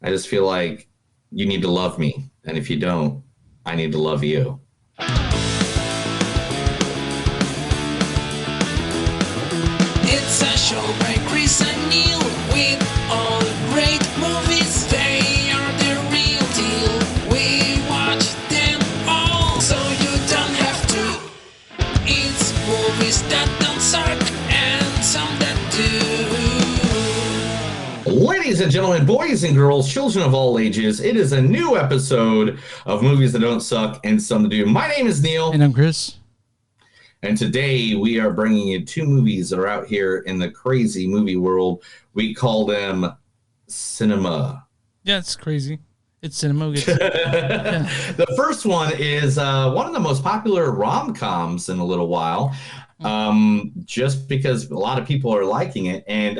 I just feel like you need to love me. And if you don't, I need to love you. It's a show by Chris and Neil with all great movies. They are the real deal. We watch them all, so you don't have to. It's movies that don't suck and some that do. Ladies and gentlemen, boys and girls, children of all ages, it is a new episode of Movies That Don't Suck and Some That Do. My name is Neil. And I'm Chris. And today we are bringing you two movies that are out here in the crazy movie world. We call them cinema. Yeah, it's crazy. It's cinema. The first one is one of the most popular rom-coms in a little while, just because a lot of people are liking it. And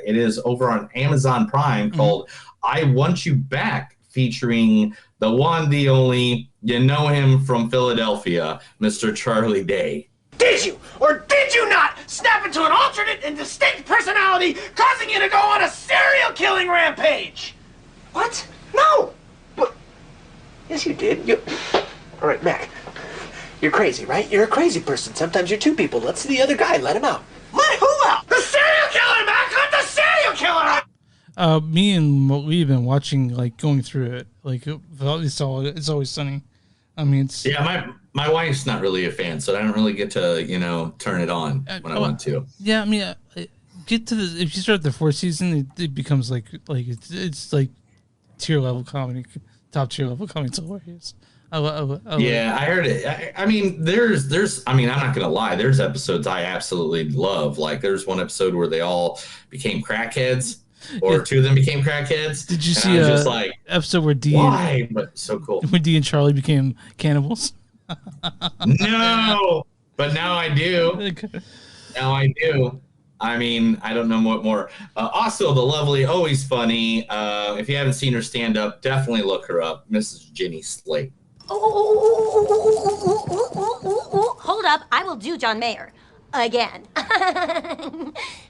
it is over on Amazon Prime called I Want You Back, featuring the one, the only, you know him from Philadelphia, Mr. Charlie Day. Did you, or did you not, snap into an alternate and distinct personality, causing you to go on a serial killing rampage? What? No! But, yes, you did. All right, Mac. You're crazy, right? You're a crazy person. Sometimes you're two people. Let's see the other guy. Let him out. Let who out? The serial killer, Mac! Let the serial killer out! Me and we've been watching, like, going through it. Like, it's always sunny. I mean, it's... Yeah, my wife's not really a fan, so I don't really get to, turn it on when I want to. Yeah, I mean, get to the... If you start the fourth season, it becomes, like it's like tier level comedy. Top tier level comedy. It's hilarious. Yeah, I heard it. I mean, I'm not going to lie. There's episodes I absolutely love. Like, there's one episode where they all became crackheads, or two of them became crackheads. Did you see just like episode where Dee why? But so cool. When Dee and Charlie became cannibals? No, but now I do. Now I do. I mean, I don't know what more. Also, the lovely, always funny. If you haven't seen her stand up, definitely look her up, Mrs. Jenny Slate. Hold up, I will do John Mayer. Again.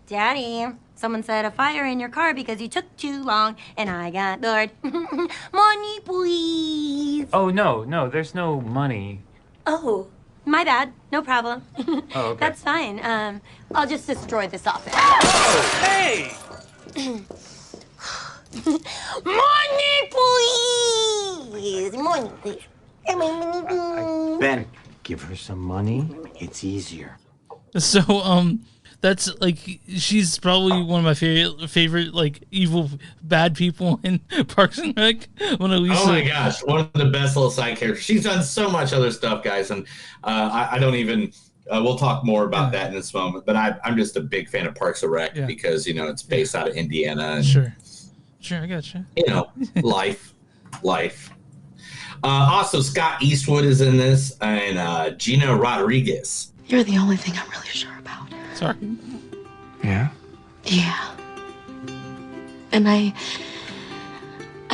Daddy, someone set a fire in your car because you took too long and I got bored. Money, please. Oh, no, there's no money. Oh, my bad. No problem. Oh, okay. That's fine. I'll just destroy this office. Oh, hey! Money, please. Money, please. Ben, give her some money. It's easier. So, that's like, she's probably one of my favorite like evil bad people in Parks and Rec. Oh my gosh, one of the best little side characters. She's done so much other stuff, guys, and I don't even. We'll talk more about that in this moment. But I'm just a big fan of Parks and Rec because it's based out of Indiana. And, sure, I got you. Life. Also, Scott Eastwood is in this, and Gina Rodriguez. You're the only thing I'm really sure about. Sorry. Yeah? Yeah. And I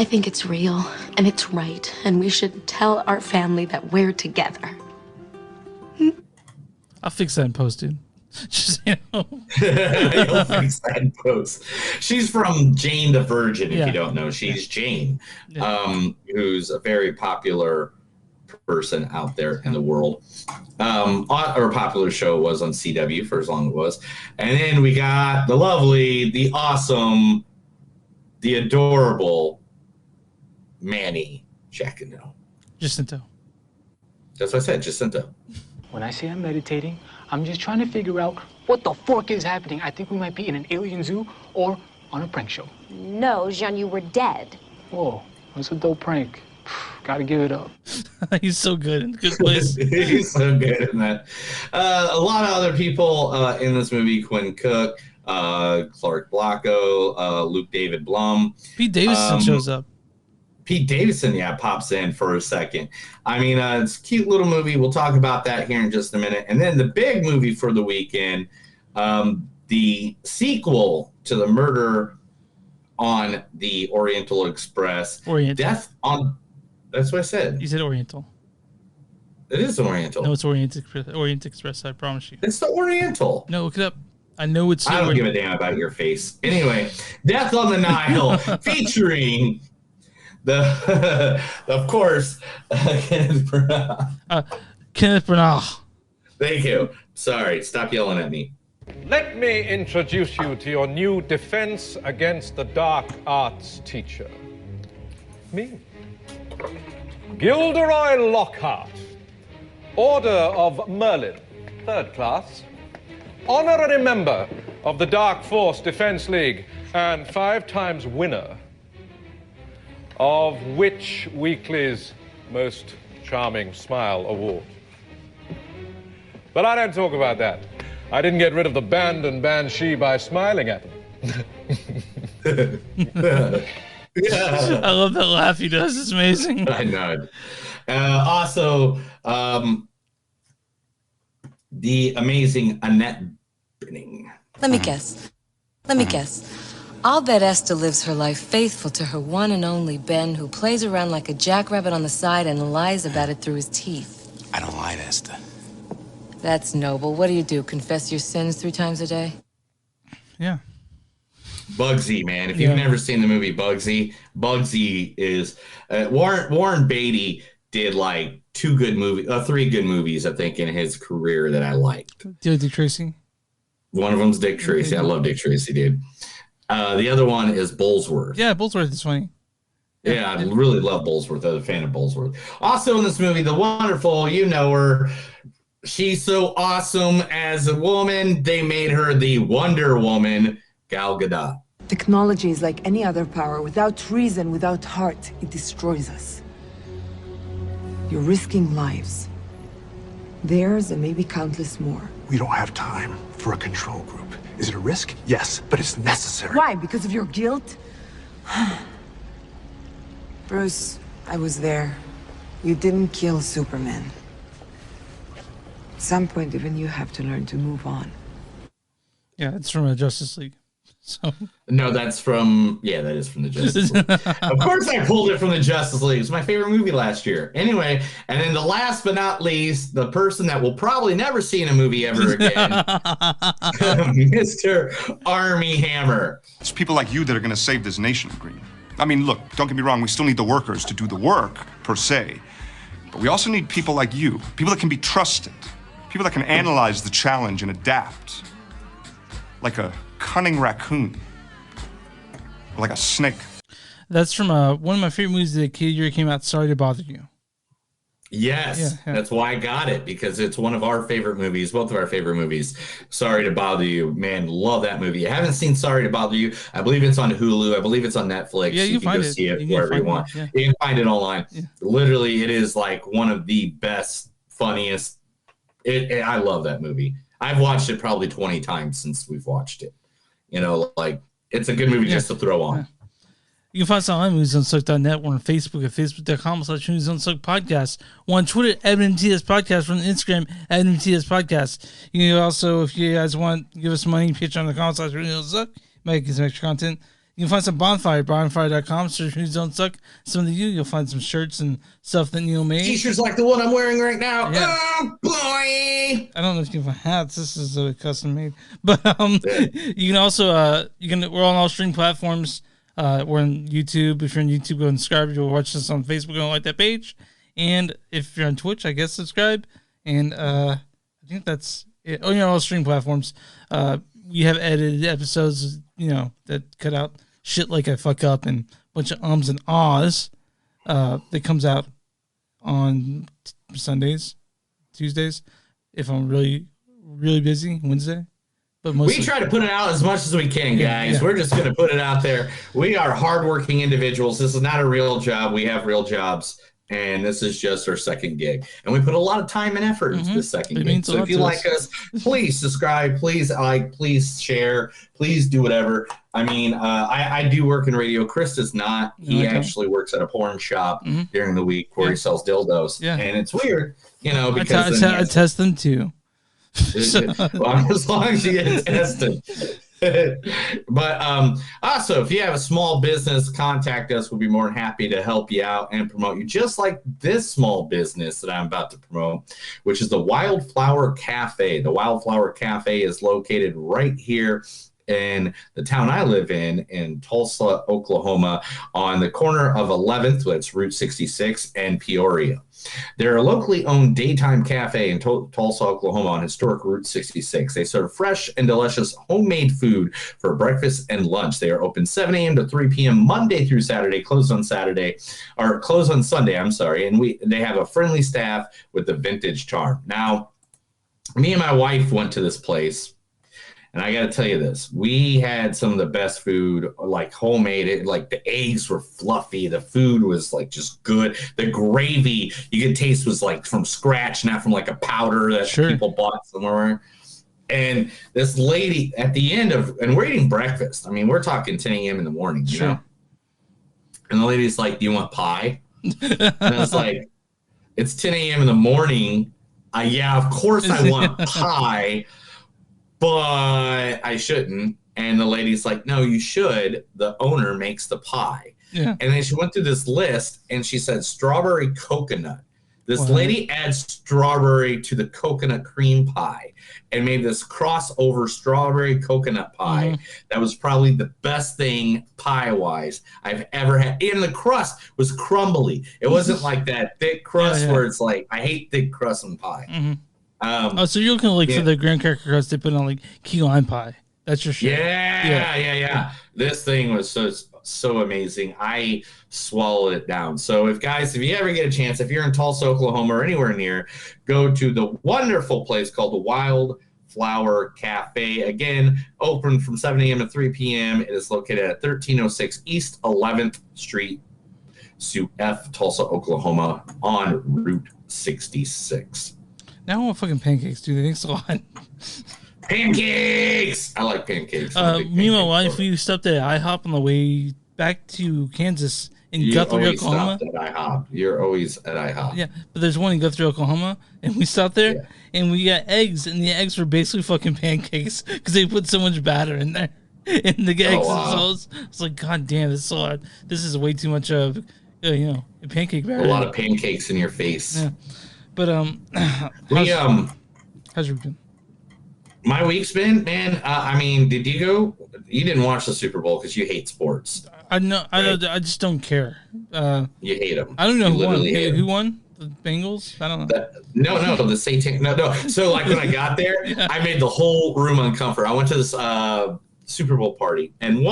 think it's real, and it's right, and we should tell our family that we're together. I'll fix that in post, dude. Just, You'll fix that in post. She's from Jane the Virgin, if you don't know. She's Jane, who's a very popular person out there in the world. Our popular show was on CW for as long as it was. And then we got the lovely, the awesome, the adorable Manny Jacinto. Jacinto. That's what I said, Jacinto. When I say I'm meditating, I'm just trying to figure out what the fork is happening. I think we might be in an alien zoo or on a prank show. No, Jean, you were dead. Whoa, that's a dope prank. Gotta give it up. He's so good in good place. He's so good in that. A lot of other people in this movie: Quinn Cook, Clark Blacko, Luke David Blum. Pete Davidson shows up. Pete Davidson, pops in for a second. I mean, it's a cute little movie. We'll talk about that here in just a minute. And then the big movie for the weekend, the sequel to the murder on the Oriental Express. Death on... That's what I said. You said Oriental. It is Oriental. No, it's Orient Express, I promise you. It's the Oriental. No, look it up. I know it's... I don't give a damn about your face. Anyway, Death on the Nile, featuring Of course, Kenneth Branagh. Kenneth Branagh. Thank you. Sorry, stop yelling at me. Let me introduce you to your new defense against the dark arts teacher. Me. Gilderoy Lockhart, Order of Merlin, 3rd class. Honorary member of the Dark Force Defense League and 5 times winner of Witch Weekly's Most Charming Smile Award. But I don't talk about that. I didn't get rid of the band and banshee by smiling at them. Yeah. I love that laugh he does. It's amazing. I know. Also, the amazing Annette Bening. Let me guess. I'll bet Esther lives her life faithful to her one and only Ben, who plays around like a jackrabbit on the side and lies about it through his teeth. I don't lie to Esther. That's noble. What do? Confess your sins 3 times a day? Yeah. Bugsy, man. If you've never seen the movie Bugsy, Bugsy is Warren Beatty did like 3 good movies, I think, in his career that I liked. Dick Tracy. One of them's Dick Tracy. I love Dick Tracy, dude. The other one is Bullsworth. Yeah, Bullsworth is funny. Yeah, I really love Bullsworth. I'm a fan of Bullsworth. Also in this movie, the wonderful, you know her. She's so awesome as a woman. They made her the Wonder Woman, Gal Gadot. Technology is like any other power. Without reason, without heart, it destroys us. You're risking lives. Theirs and maybe countless more. We don't have time for a control group. Is it a risk? Yes, but it's necessary. Why? Because of your guilt? Bruce, I was there. You didn't kill Superman. At some point, even you have to learn to move on. Yeah, it's from Justice League. So no, that is from the Justice League. Of course I pulled it from the Justice League. It's my favorite movie last year. Anyway, and then the last but not least, the person that will probably never see in a movie ever again, Mr. Army Hammer. It's people like you that are going to save this nation, Green. I mean, look, don't get me wrong, we still need the workers to do the work, per se. But we also need people like you, people that can be trusted, people that can analyze the challenge and adapt. Like a cunning raccoon. Or like a snake. That's from one of my favorite movies of the year came out, Sorry to Bother You. Yes, that's why I got it, because it's one of our favorite movies, both of our favorite movies. Sorry to Bother You. Man, love that movie. I haven't seen Sorry to Bother You. I believe it's on Hulu. I believe it's on Netflix. Yeah, you can go see it wherever you want. Yeah. You can find it online. Yeah. Literally, it is like one of the best, funniest. I love that movie. I've watched it probably 20 times since we've watched it. You know, like, it's a good movie just to throw on. Yeah. You can find us on newsunsuck.net. We're on Facebook at facebook.com/newsunsuck podcast. We're on Twitter at MTS Podcast. We're on Instagram at MTS Podcast. You can also, if you guys want, give us money, patreon.com/newsunsuck. Might get some extra content. You can find some Bonfire, bonfire.com, search News Don't Suck. Some of you'll find some shirts and stuff that Neil made. T-shirts like the one I'm wearing right now. Yeah. Oh, boy! I don't know if you can find hats. This is custom made. But you can also, we're on all streaming platforms. We're on YouTube. If you're on YouTube, go and subscribe. You'll watch us on Facebook. Go and like that page. And if you're on Twitch, I guess subscribe. And I think that's it. Oh, all streaming platforms. We have edited episodes, that cut out shit like I fuck up and a bunch of ums and ahs. That comes out on Sundays, Tuesdays, if I'm really, really busy, Wednesday. But mostly, we try to put it out as much as we can, guys. Yeah. We're just going to put it out there. We are hardworking individuals. This is not a real job. We have real jobs, and this is just our second gig. And we put a lot of time and effort into the second gig. So if you like us, please subscribe, please like, please share, please do whatever. I mean, I do work in radio. Chris does not. He actually works at a porn shop during the week where he sells dildos. Yeah. And it's weird, because I test them too. Well, as long as you get tested. But also, if you have a small business, contact us. We'll be more than happy to help you out and promote you, just like this small business that I'm about to promote, which is the Wildflower Cafe. The Wildflower Cafe is located right here in the town I live in Tulsa, Oklahoma, on the corner of 11th, that's Route 66, and Peoria. They're a locally owned daytime cafe in Tulsa, Oklahoma on historic Route 66. They serve fresh and delicious homemade food for breakfast and lunch. They are open 7 a.m. to 3 p.m. Monday through Saturday, closed on Sunday, and they have a friendly staff with a vintage charm. Now, me and my wife went to this place, and I got to tell you this. We had some of the best food, like homemade. Like the eggs were fluffy. The food was like just good. The gravy you could taste was like from scratch, not from like a powder that people bought somewhere. And this lady at the end and we're eating breakfast. I mean, we're talking 10 a.m. in the morning, you know? And the lady's like, "Do you want pie?" And I was like, "It's 10 a.m. in the morning. Yeah, of course I want pie. But I shouldn't." And the lady's like, "No, you should. The owner makes the pie." Yeah. And then she went through this list and she said strawberry coconut. This lady adds strawberry to the coconut cream pie and made this crossover strawberry coconut pie. That was probably the best thing pie-wise I've ever had. And the crust was crumbly. It wasn't like that thick crust where it's like, I hate thick crust in pie. So you're looking like for the graham cracker crust they put on like key lime pie. That's your shit. Yeah. This thing was so amazing. I swallowed it down. So if you ever get a chance, if you're in Tulsa, Oklahoma, or anywhere near, go to the wonderful place called the Wildflower Cafe. Again, open from 7 a.m. to 3 p.m. It is located at 1306 East 11th Street, Suite F, Tulsa, Oklahoma, on Route 66. Now I want fucking pancakes, dude. Thanks a lot. Pancakes! I like pancakes. Me and my wife, we stopped at IHOP on the way back to Kansas in Guthrie, Oklahoma. Stopped at IHOP. You're always at IHOP. Yeah, but there's one in Guthrie, Oklahoma, and we stopped there, and we got eggs, and the eggs were basically fucking pancakes because they put so much batter in there. In the eggs themselves. It's like, God damn, this is way too much of, pancake batter. A lot of pancakes in your face. Yeah. But how's your week been? My week's been, man. I mean, did you go? You didn't watch the Super Bowl because you hate sports. I know. Right? I just don't care. You hate them. I don't know who won. Who won? The Bengals? I don't know. No, the Satan. No. So like when I got there, I made the whole room uncomfortable. I went to this Super Bowl party, and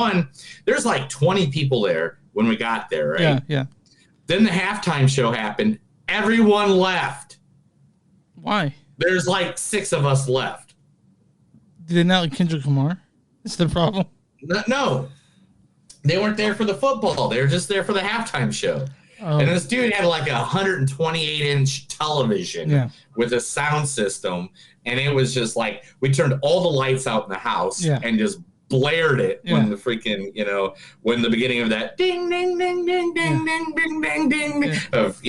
there's like 20 people there when we got there, right? Yeah. Then the halftime show happened. Everyone left. Why? There's like 6 of us left. Did they not like Kendrick Lamar? Is the problem? No. They weren't there for the football. They were just there for the halftime show. Oh. And this dude had like a 128-inch television with a sound system. And it was just like, we turned all the lights out in the house and just blared it when the freaking, when the beginning of that ding, ding, ding, ding, ding, ding, ding, ding, ding, of,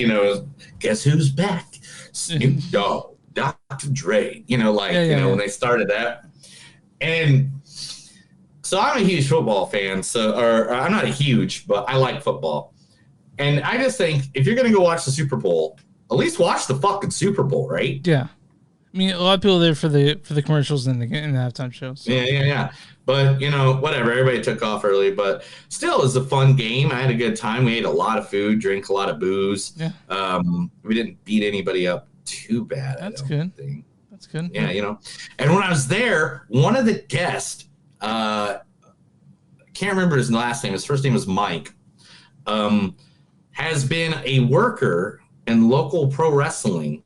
guess who's back? Snoop Dogg, Dr. Dre, when they started that. And so I'm a huge football fan. Or I'm not a huge, but I like football. And I just think if you're going to go watch the Super Bowl, at least watch the fucking Super Bowl, right? Yeah. I mean, a lot of people are there for the commercials and the halftime shows. So. Yeah. But, whatever. Everybody took off early. But still, it was a fun game. I had a good time. We ate a lot of food, drank a lot of booze. Yeah. We didn't beat anybody up too bad. That's good. That's good. Yeah, And when I was there, one of the guests, can't remember his last name. His first name was Mike. Has been a worker in local pro wrestling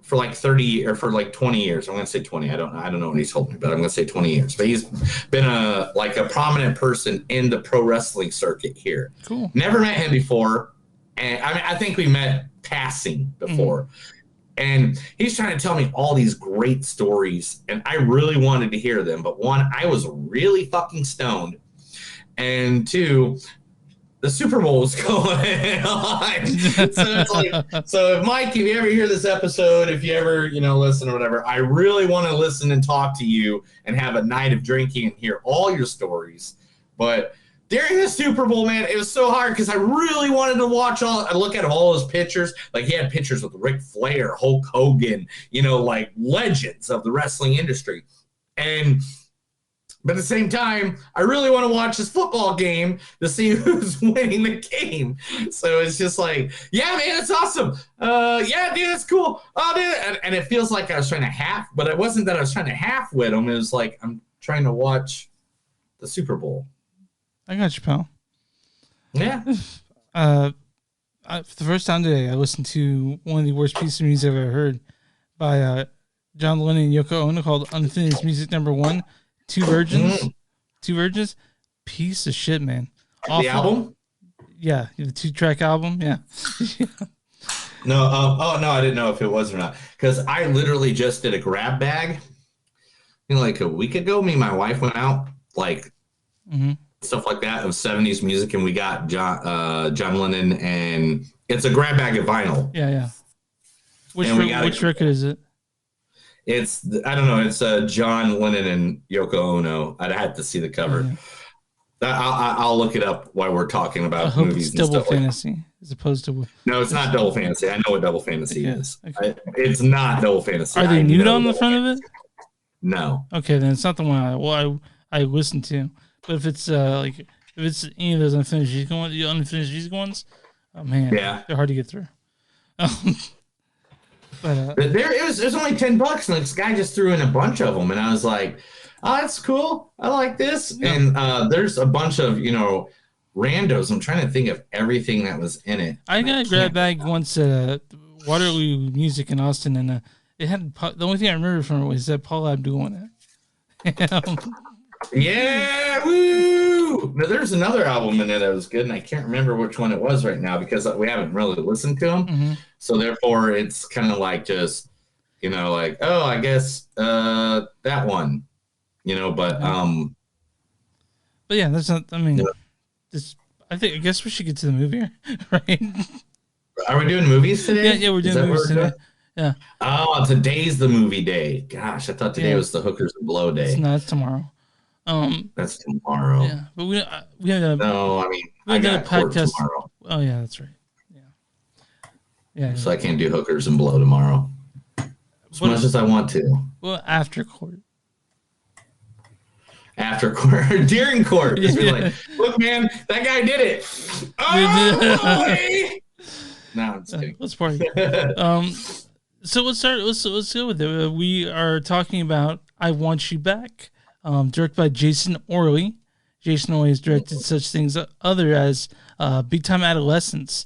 for like 30 or for like 20 years. I'm going to say 20. I don't know what he told me, but I'm going to say 20 years. But he's been a prominent person in the pro wrestling circuit here. Cool. Never met him before. And I think we met passing before. Mm-hmm. And he's trying to tell me all these great stories, and I really wanted to hear them. But one, I was really fucking stoned. And two, the Super Bowl was going on. So if Mike, if you ever hear this episode, if you ever, listen or whatever, I really want to listen and talk to you and have a night of drinking and hear all your stories. But during the Super Bowl, man, it was so hard because I really wanted to look at all those pictures. Like, he had pictures with Ric Flair, Hulk Hogan, like legends of the wrestling industry. And But at the same time, I really want to watch this football game to see who's winning the game. So it's just like, yeah, man, it's awesome. Yeah, dude, it's cool. Oh, dude. And it feels like I was trying to half, but it wasn't that I was trying to half with them. It was like I'm trying to watch the Super Bowl. I got you, pal. Yeah. For the first time today, I listened to one of the worst pieces of music I've ever heard by John Lennon and Yoko Ono called Unfinished Music No. 1. Two Virgins. Piece of shit, man. Awful. The album? Yeah, the 2-track album. Yeah. No, no, I didn't know if it was or not. Because I literally just did a grab bag. Like a week ago, me and my wife went out, like stuff like that of 70s music, and we got John Lennon, and it's a grab bag of vinyl. Yeah. Which record is it? It's, I don't know. It's John Lennon and Yoko Ono. I'd have to see the cover. Yeah. I'll look it up while we're talking about I hope movies. It's Double Fantasy as opposed to. No, it's not Double Fantasy. I know what Double Fantasy is. Okay. It's not Double Fantasy. Are they nude on the front of it? No. Okay, then it's not the one I listened to. But if it's if it's any of those unfinished music ones, oh man, yeah, they're hard to get through. But it was only $10, and this guy just threw in a bunch of them, and I was like, "Oh, that's cool. I like this." Yeah. And there's a bunch of randos. I'm trying to think of everything that was in it. I got a grab bag once at Waterloo Music in Austin, and it had the only thing I remember from it was that Paul Abdul in it. Yeah, woo! No, there's another album in it that was good, and I can't remember which one it was right now because we haven't really listened to them. So therefore, it's kind of like just, like, oh, I guess that one, But yeah, that's not. I mean, I guess we should get to the movie, right? Are we doing movies today? Yeah, we're doing movies today. Yeah. Oh, today's the movie day. Gosh, I thought today was the hookers and blow day. It's tomorrow. That's tomorrow. Yeah, but we haven't. No, I mean, I got court tomorrow. Oh yeah, that's right. Yeah. So I can't do hookers and blow tomorrow, as much as I want to. Well, after court. After court, during court, just be like, look, man, that guy did it. Oh, no, I'm just kidding. Let's party. So let's start. Let's go with it. We are talking about "I Want You Back," directed by Jason Orley. Jason Orley has directed such things other as Big Time Adolescence.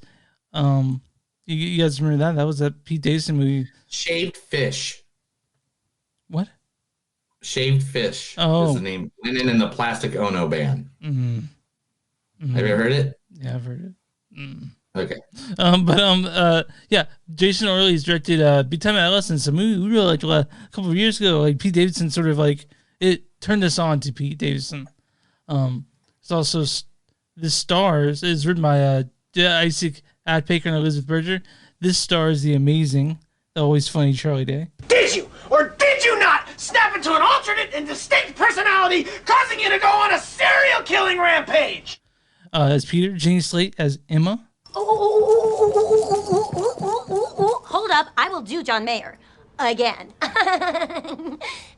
You guys remember that? That was that Pete Davidson movie. Shaved Fish. What? Shaved Fish is the name. Lennon and the Plastic Ono Band. Have you heard it? Yeah, I've heard it. Okay. Yeah, Jason Orley's directed Big Time Adolescence, a movie we really liked a couple of years ago. Like Pete Davidson sort of like it turned us on to Pete Davidson. It's also this stars is written by Isaac Atbaker and Elizabeth Berger. This stars the amazing, the always funny Charlie Day. Did you or did you not snap into an alternate and distinct personality, causing you to go on a serial killing rampage? As Peter, Jenny Slate as Emma. Hold up, I will do John Mayer. Again.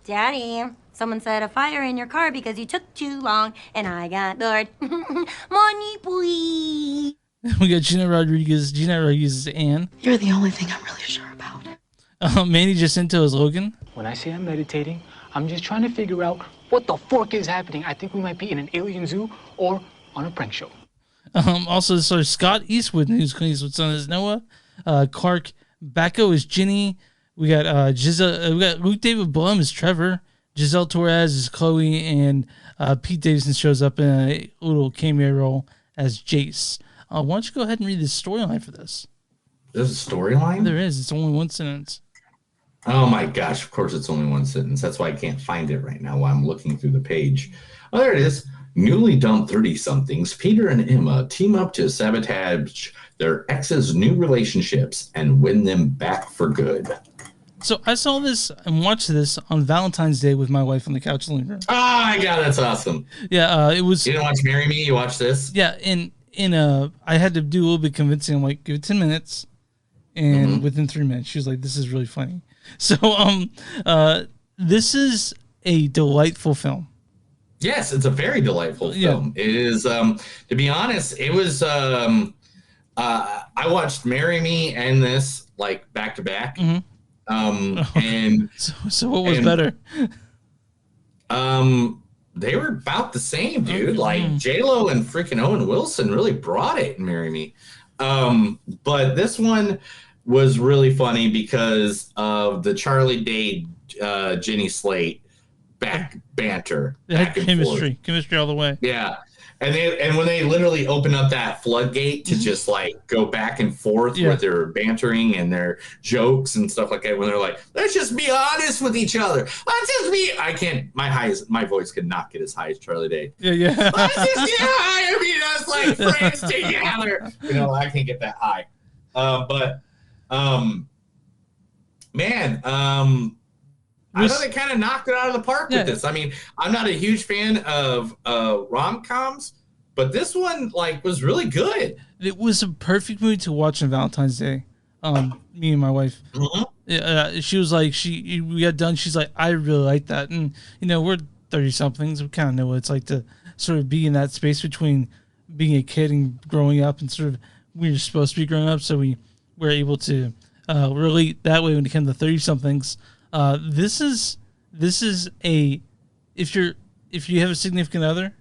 Daddy, someone set a fire in your car because you took too long and I got bored. Money, please. We got Gina Rodriguez. Gina Rodriguez is Anne. You're the only thing I'm really sure about. Manny Jacinto is Logan. When I say I'm meditating, I'm just trying to figure out what the fork is happening. I think we might be in an alien zoo or on a prank show. Also, so Scott Eastwood, who's Clint Eastwood's son, is Noah. Clark Bacco is Ginny. We got Giselle. We got Luke David Blum is Trevor. Giselle Torres is Chloe, and Pete Davidson shows up in a little cameo role as Jace. Why don't you go ahead and read the storyline for this? There's a storyline? There is. It's only one sentence. Oh my gosh! Of course, it's only one sentence. That's why I can't find it right now while I'm looking through the page. Oh, there it is. Newly dumped 30-somethings, Peter and Emma team up to sabotage their ex's new relationships and win them back for good. So I saw this and watched this on Valentine's Day with my wife on the couch in the living room. Oh my god, that's awesome! Yeah, it was. You didn't watch Marry Me? You watched this? Yeah, I had to do a little bit convincing. I'm like, give it 10 minutes, and within 3 minutes, she was like, "This is really funny." So, this is a delightful film. Yes, it's a very delightful film. It is, to be honest, it was. I watched "Marry Me" and this like back to back. And so what was better? They were about the same, dude. Like J-Lo and freaking Owen Wilson really brought it in "Marry Me." But this one was really funny because of the Charlie Day, Jenny Slate banter. They had chemistry all the way. Yeah. And when they literally open up that floodgate to just like go back and forth with their bantering and their jokes and stuff like that, when they're like, let's just be honest with each other. Let's just be. I can't. My voice could not get as high as Charlie Day. Yeah. Let's just get high. I mean, us like friends together. You know, I can't get that high. I thought they kind of knocked it out of the park with this. I mean, I'm not a huge fan of rom-coms, but this one like was really good. It was a perfect movie to watch on Valentine's Day. Me and my wife. She was like, we got done. She's like, I really like that, and you know, we're 30-somethings. We kind of know what it's like to sort of be in that space between being a kid and growing up, and sort of we were supposed to be growing up, so we were able to relate that way when it came to 30-somethings. This is a if you have a significant other,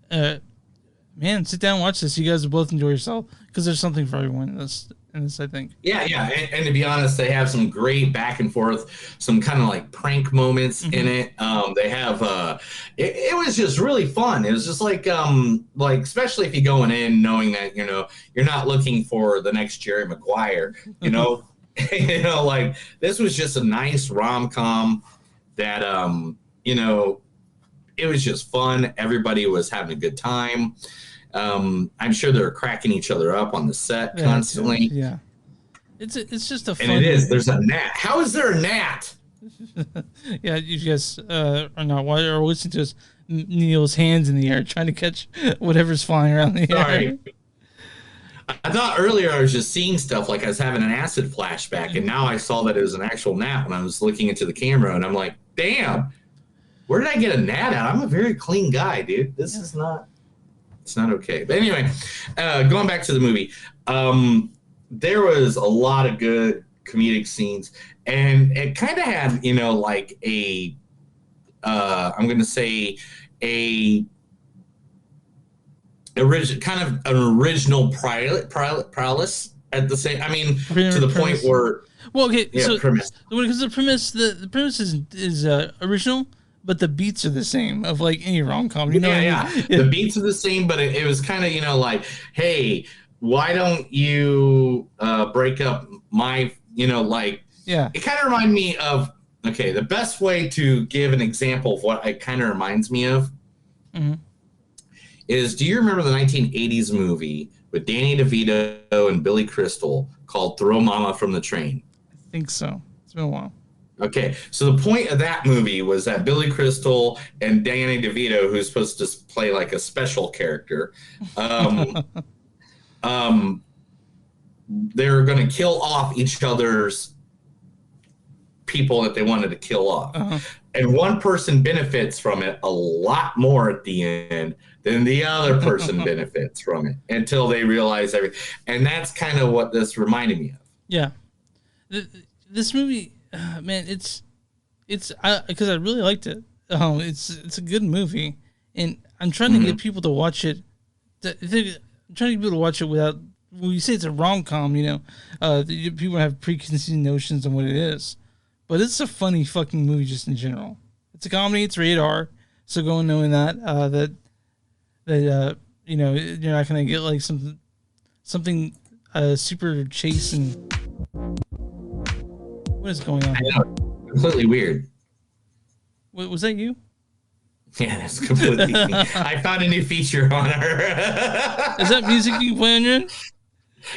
man, sit down and watch this. You guys will both enjoy yourself because there's something for everyone in this I think. Yeah, and to be honest, they have some great back and forth, some kind of like prank moments in it. They have it was just really fun. It was just like especially if you're going in knowing that you're not looking for the next Jerry Maguire, like this was just a nice rom-com that it was just fun. Everybody was having a good time. I'm sure they're cracking each other up on the set constantly. Yeah, it's just a fun. And it is. There's a gnat. How is there a gnat? Yeah, you guys are not or listening to us. Neil's hands in the air trying to catch whatever's flying around the air. I thought earlier I was just seeing stuff like I was having an acid flashback, and now I saw that it was an actual gnat when I was looking into the camera, and I'm like, damn, where did I get a gnat at? I'm a very clean guy, dude. This is not. It's not okay. But anyway, going back to the movie, there was a lot of good comedic scenes, and it kind of had, like a, I'm going to say kind of an original prowess at the same. I mean, to the point where. Well, okay, so premise. Because the premise is original. But the beats are the same of like any rom-com, Yeah. I mean? The beats are the same, but it was kind of, like, hey, why don't you break up my, It kind of reminded me of, okay, the best way to give an example of what it kind of reminds me of is, do you remember the 1980s movie with Danny DeVito and Billy Crystal called Throw Mama from the Train? I think so. It's been a while. Okay, so the point of that movie was that Billy Crystal and Danny DeVito, who's supposed to play like a special character, they're going to kill off each other's people that they wanted to kill off. And one person benefits from it a lot more at the end than the other person benefits from it until they realize everything. And that's kind of what this reminded me of. Yeah. This movie... man, it's because I really liked it. It's a good movie, and I'm trying to get people to watch it. I'm trying to get people to watch it without. When you say it's a rom-com, people have preconceived notions on what it is, but it's a funny fucking movie just in general. It's a comedy. It's rated R, so go in knowing that you're not gonna get like something super chase and. What is going on? I know, completely weird. Wait, was that you? Yeah, that's completely me. I found a new feature on her. Is that music you can play on your end?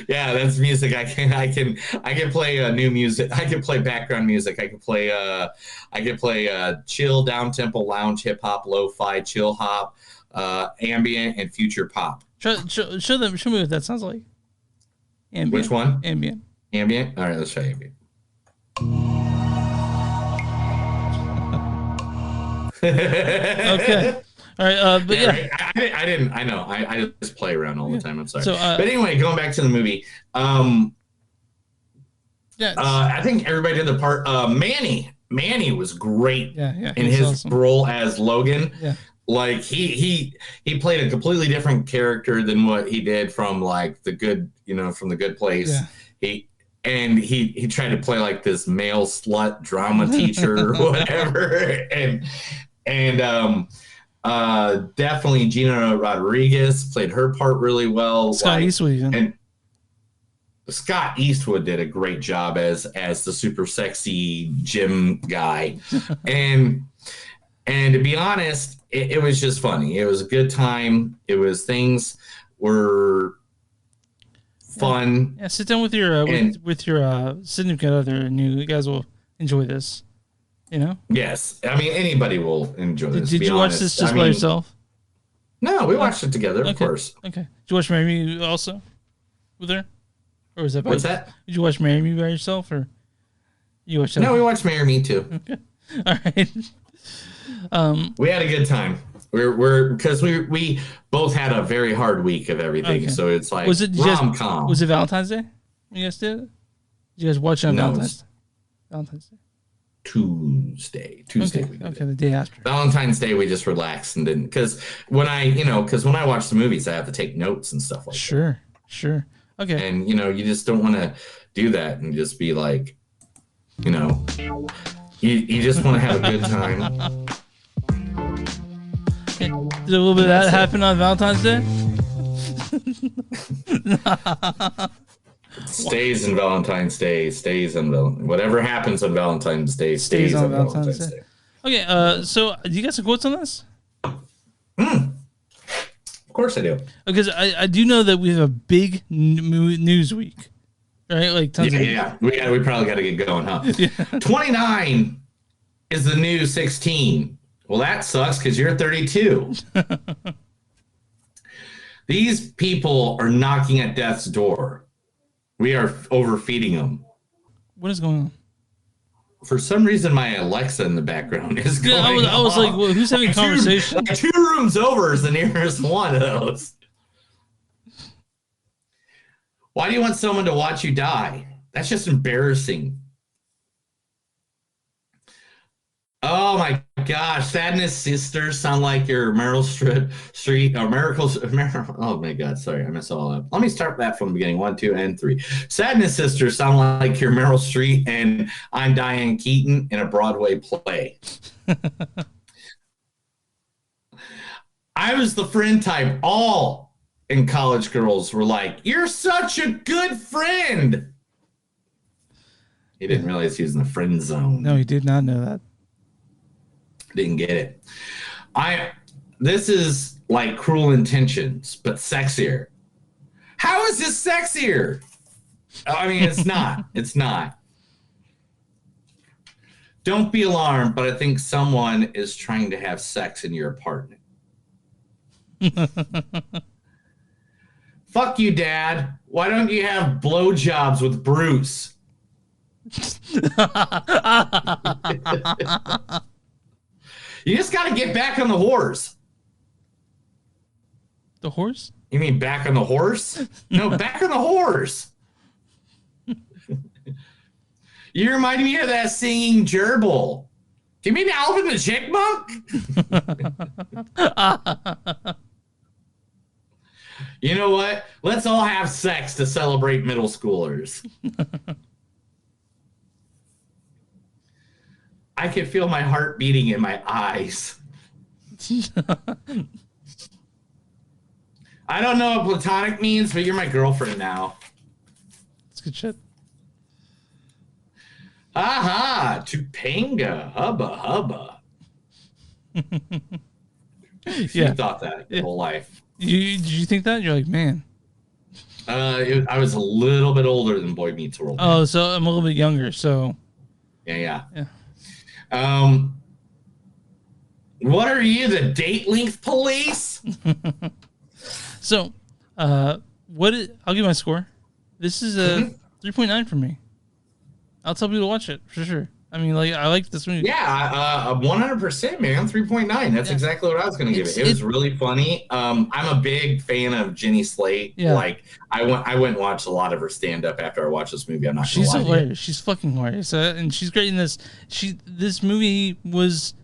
Yeah, that's music. I can play new music. I can play background music. I can play chill, down tempo, lounge, hip hop, lo-fi, chill hop, ambient, and future pop. Show me what that sounds like. Ambient. Which one? Ambient. Ambient. All right, let's try ambient. Okay. All right. But yeah. Right. I didn't. I know. I just play around all the time. I'm sorry. So, but anyway, going back to the movie. I think everybody did the part. Manny was great in his role as Logan. Yeah. Like he played a completely different character than what he did from like the Good Place. Yeah. He tried to play like this male slut drama teacher or whatever. And definitely Gina Rodriguez played her part really well. Scott Eastwood. And Scott Eastwood did a great job as the super sexy gym guy. and to be honest, it was just funny. It was a good time. Things were fun. Yeah, sit down with your significant other, and you guys will enjoy this. You know. Yes, I mean anybody will enjoy this. Did you watch this just by yourself? No, we watched it together, of course. Okay. Did you watch Marry Me also with her, or was that? What's that? Did you watch Marry Me by yourself, or you watched? No, we watched Marry Me too. Okay. All right. We had a good time. We're because we both had a very hard week of everything, so it's like rom-com. Was it Valentine's Day? You guys did? Did you guys watch it on Valentine's Day? Tuesday. Okay, the day after. Valentine's Day, we just relaxed and didn't because when I watch the movies, I have to take notes and stuff like that. Sure. Okay. And you just don't want to do that and just be like, you just want to have a good time. Did a little bit of that happen on Valentine's Day? Stays in Valentine's Day. Whatever happens on Valentine's Day stays on Valentine's Day. Okay, so do you got some quotes on this? Of course I do. Because I do know that we have a big news week, right? Like tons of we probably got to get going, huh? Yeah. 29 is the new 16. Well, that sucks because you're 32. These people are knocking at death's door. We are overfeeding them. What is going on? For some reason, my Alexa in the background is going on. I was like, well, who's having a conversation? Two rooms over is the nearest one of those. Why do you want someone to watch you die? That's just embarrassing. Oh my gosh, Sadness Sisters sound like your Meryl Streep or Miracles. Oh my God, sorry, I messed all up. Let me start that from the beginning. 1, 2, and 3. Sadness Sisters sound like your Meryl Streep and I'm Diane Keaton in a Broadway play. I was the friend type. All in college girls were like, "You're such a good friend." He didn't realize he was in the friend zone. No, he did not know that. Didn't get it. This is like Cruel Intentions, but sexier. How is this sexier? I mean, it's not. It's not. Don't be alarmed, but I think someone is trying to have sex in your apartment. Fuck you, Dad. Why don't you have blowjobs with Bruce? You just got to get back on the horse. The horse? You mean back on the horse? No, back on the horse. You remind me of that singing gerbil. Do you mean Alvin the Chipmunk? You know what? Let's all have sex to celebrate middle schoolers. I can feel my heart beating in my eyes. I don't know what platonic means, but you're my girlfriend now. That's good shit. Aha, Topanga, hubba hubba. You thought that your whole life. Did you think that? You're like, man. I was a little bit older than Boy Meets World. Oh, so I'm a little bit younger, so. Yeah. What are you, the date length police? So, I'll give my score. This is a 3.9 for me. I'll tell people to watch it for sure. I mean, like, I like this movie. Yeah, 100%, man. 3.9. That's exactly what I was going to give it. It was really funny. I'm a big fan of Jenny Slate. Yeah. Like, I went and watched a lot of her stand up after I watched this movie. I'm not going to She's lie to you. hilarious. She's fucking hilarious, and she's great in this. This movie was,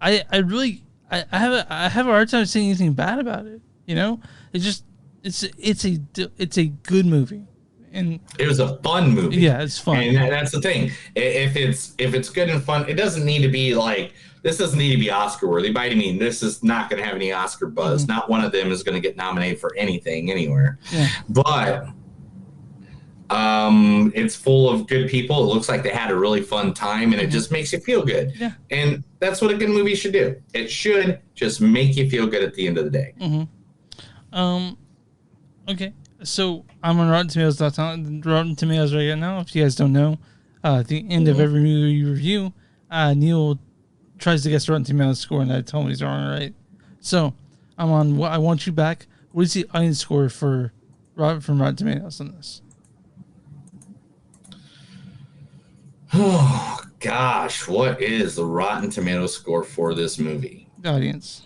I have a hard time saying anything bad about it. You know, it's a good movie, and it was a fun movie. Yeah, it's fun, and that's the thing. If it's good and fun, it doesn't need to be like, this doesn't need to be Oscar worthy. By any means, this is not going to have any Oscar buzz. Mm-hmm. Not one of them is going to get nominated for anything anywhere. Yeah. But it's full of good people. It looks like they had a really fun time, and it just makes you feel good. Yeah. And that's what a good movie should do. It should just make you feel good at the end of the day. Mm-hmm. Okay. So I'm on Rotten Tomatoes right now. If you guys don't know, at the end of every movie review, Neil tries to guess Rotten Tomatoes score, and I tell him he's wrong. Right. So I'm on. I Want You Back. What is the audience score from Rotten Tomatoes on this? Oh gosh, what is the Rotten Tomatoes score for this movie? Audience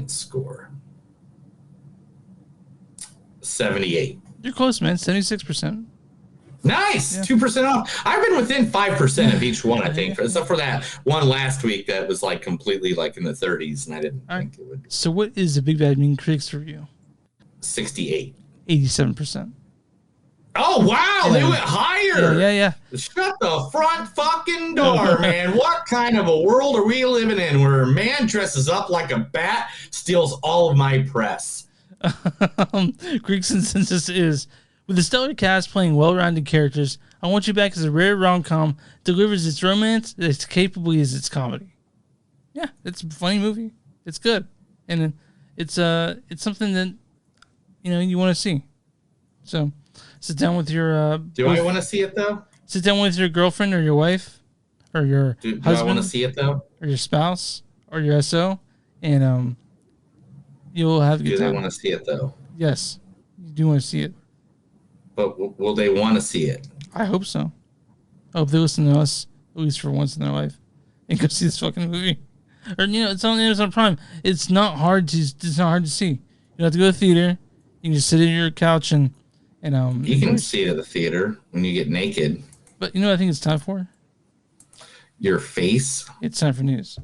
score 78. You're close, man. 76%. Nice, 2% off. I've been within 5% of each one, I think, except for that one last week that was like completely like in the 30s, and I didn't think it would be. So, what is the Big Bad Mean Critics review? 68. 87%. Oh wow, they went higher. Yeah. Shut the front fucking door, man. What kind of a world are we living in where a man dresses up like a bat, steals all of my press? Greek consensus is, with a stellar cast playing well-rounded characters, I Want You Back is a rare rom-com, delivers its romance as capably as its comedy. Yeah, it's a funny movie. It's good, and it's something that you want to see. So sit down with your. Do I want to see it though? Sit down with your girlfriend or your wife, or your husband. Do I want to see it though? Or your spouse or your SO, and you'll have a good time. Do they want to see it though? Yes, you do want to see it. But will they want to see it? I hope so. I hope they listen to us at least for once in their life and go see this fucking movie. Or it's on Amazon Prime. It's not hard to see. You don't have to go to the theater. You can just sit in your couch and you can see it at the theater when you get naked. But you know what I think it's time for? Your face. It's time for news.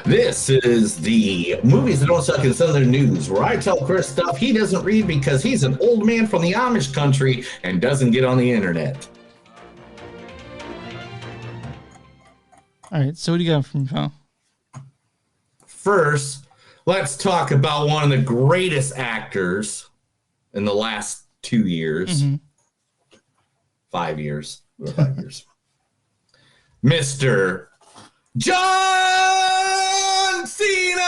This is the Movies That Don't Suck in Southern News, where I tell Chris stuff he doesn't read because he's an old man from the Amish country and doesn't get on the internet. All right, so what do you got from pal? First, let's talk about one of the greatest actors in the last 2 years. 5 years. 5 years. Mr. John Cena!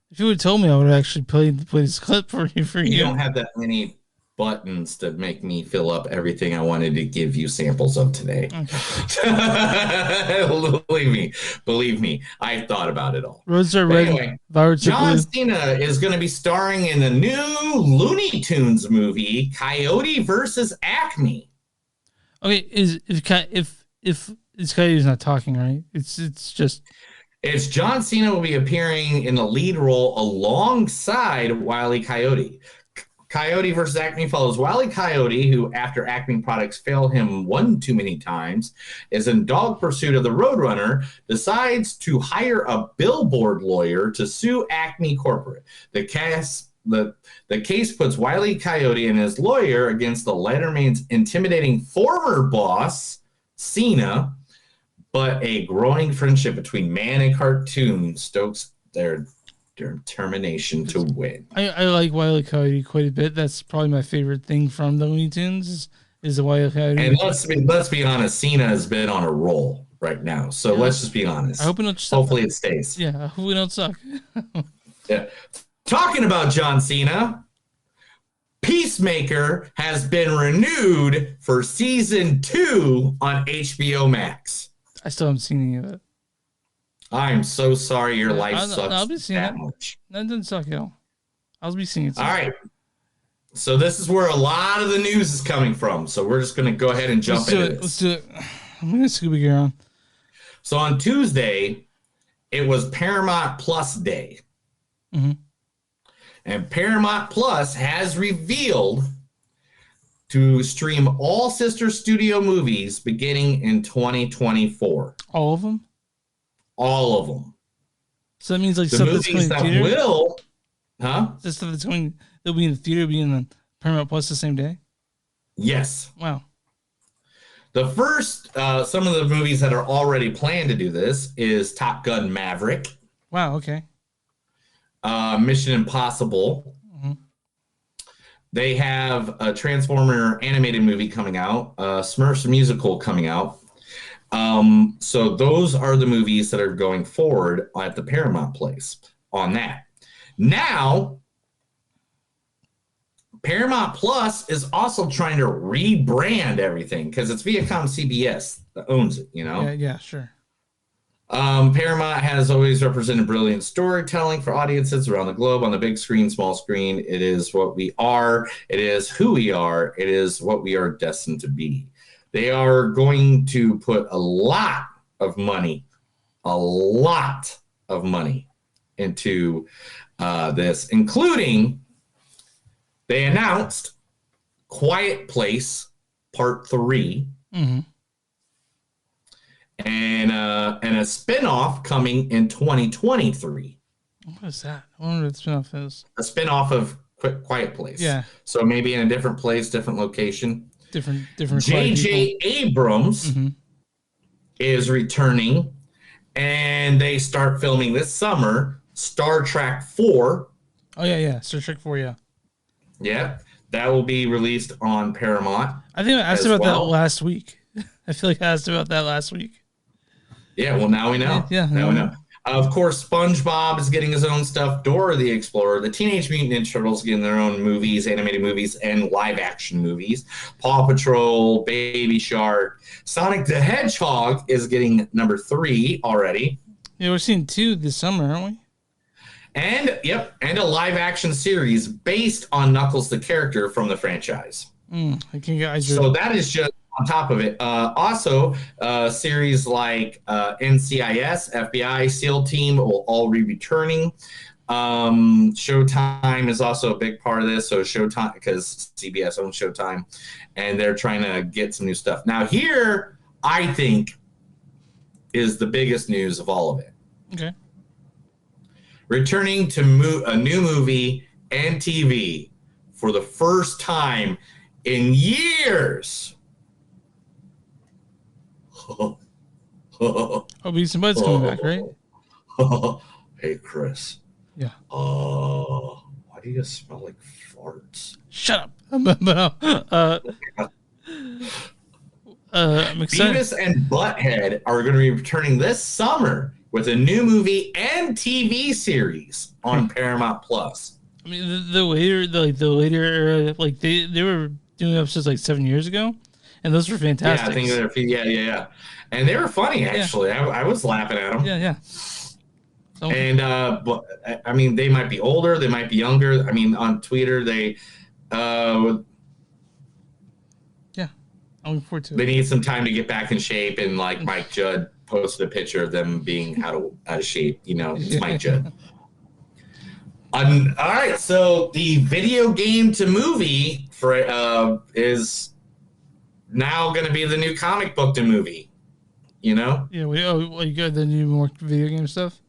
If you would have told me, I would have actually played this clip for you. You don't have that many buttons to make me fill up everything I wanted to give you samples of today. Okay. Believe me, I thought about it all. Roads are red. Anyway, Violets are John blue. Cena is going to be starring in the new Looney Tunes movie, Coyote versus Acme. Okay, if this Coyote's not talking, right? It's John Cena will be appearing in the lead role alongside Wile E. Coyote. Coyote versus Acme follows Wile E. Coyote, who, after Acme products fail him one too many times, is in dog pursuit of the Roadrunner, decides to hire a billboard lawyer to sue Acme Corporate. The case puts Wile E. Coyote and his lawyer against the Letterman's intimidating former boss, Cena, but a growing friendship between man and cartoon stokes their determination to win. I like Wile E. Coyote quite a bit. That's probably my favorite thing from the Looney Tunes is the Wile E. Coyote. And let's be honest, Cena has been on a roll right now. So let's just be honest. I hope hopefully it stays. Yeah, I hope we don't suck. Yeah. Talking about John Cena, Peacemaker has been renewed for season 2 on HBO Max. I still haven't seen any of it. I'm so sorry your life sucks I'll be seeing that it. much. That doesn't suck at all. I'll be seeing it soon. All right. So this is where a lot of the news is coming from. So we're just going to go ahead and jump into this. Let's do it. I'm going to Scooby gear on. So on Tuesday, it was Paramount Plus Day. Mm-hmm. And Paramount Plus has revealed to stream all sister studio movies beginning in 2024. All of them? All of them. So that means like the stuff that's movies going that to theater? will, huh? The stuff that's going, that'll be in the theater, be in the Paramount Plus the same day? Yes. Wow. The first, some of the movies that are already planned to do this is Top Gun Maverick. Wow, okay. Mission Impossible. Mm-hmm. They have a Transformer animated movie coming out, Smurfs musical coming out. So those are the movies that are going forward at the Paramount Place on that. Now, Paramount Plus is also trying to rebrand everything because it's Viacom CBS that owns it, you know? Yeah, sure. Paramount has always represented brilliant storytelling for audiences around the globe on the big screen, small screen. It is what we are. It is who we are. It is what we are destined to be. They are going to put a lot of money into this, including they announced Quiet Place Part 3. Mm-hmm. And a spinoff coming in 2023. What is that? I wonder what the spinoff is. A spinoff of Quiet Place. Yeah. So maybe in a different place, different location. Different. J.J. Abrams is returning, and they start filming this summer Star Trek 4. Oh yeah, Star Trek 4, yeah. Yeah, that will be released on Paramount. I think I asked about that last week. I feel like I asked about that last week. Yeah, well, now we know. Yeah, now we know. Of course, SpongeBob is getting his own stuff. Dora the Explorer, the Teenage Mutant Ninja Turtles getting their own movies, animated movies, and live-action movies. Paw Patrol, Baby Shark, Sonic the Hedgehog is getting number 3 already. Yeah, we're seeing 2 this summer, aren't we? And a live-action series based on Knuckles the character from the franchise. So that is just on top of it. Also, series like NCIS, FBI, SEAL Team will all be returning. Showtime is also a big part of this. So Showtime, because CBS owns Showtime, and they're trying to get some new stuff. Now here, I think, is the biggest news of all of it. Okay. Returning to a new movie and TV for the first time in years. Beavis and Butthead's coming back, right? Hey, Chris. Yeah. Why do you guys smell like farts? Shut up. I'm excited. Beavis and Butthead are going to be returning this summer with a new movie and TV series on Paramount Plus. I mean, the later era, like they were doing episodes like 7 years ago, and those were fantastic. Yeah, I think they're and they were funny actually. Yeah. I was laughing at them. Yeah. So, and but I mean, they might be older, they might be younger. I mean, on Twitter, they I'm looking forward to it. They need some time to get back in shape, and like Mike Judd posted a picture of them being out of shape. You know, it's Mike Judd. All right, so the video game to movie for is now going to be the new comic book to movie. You know? Yeah. You got the new more video game stuff.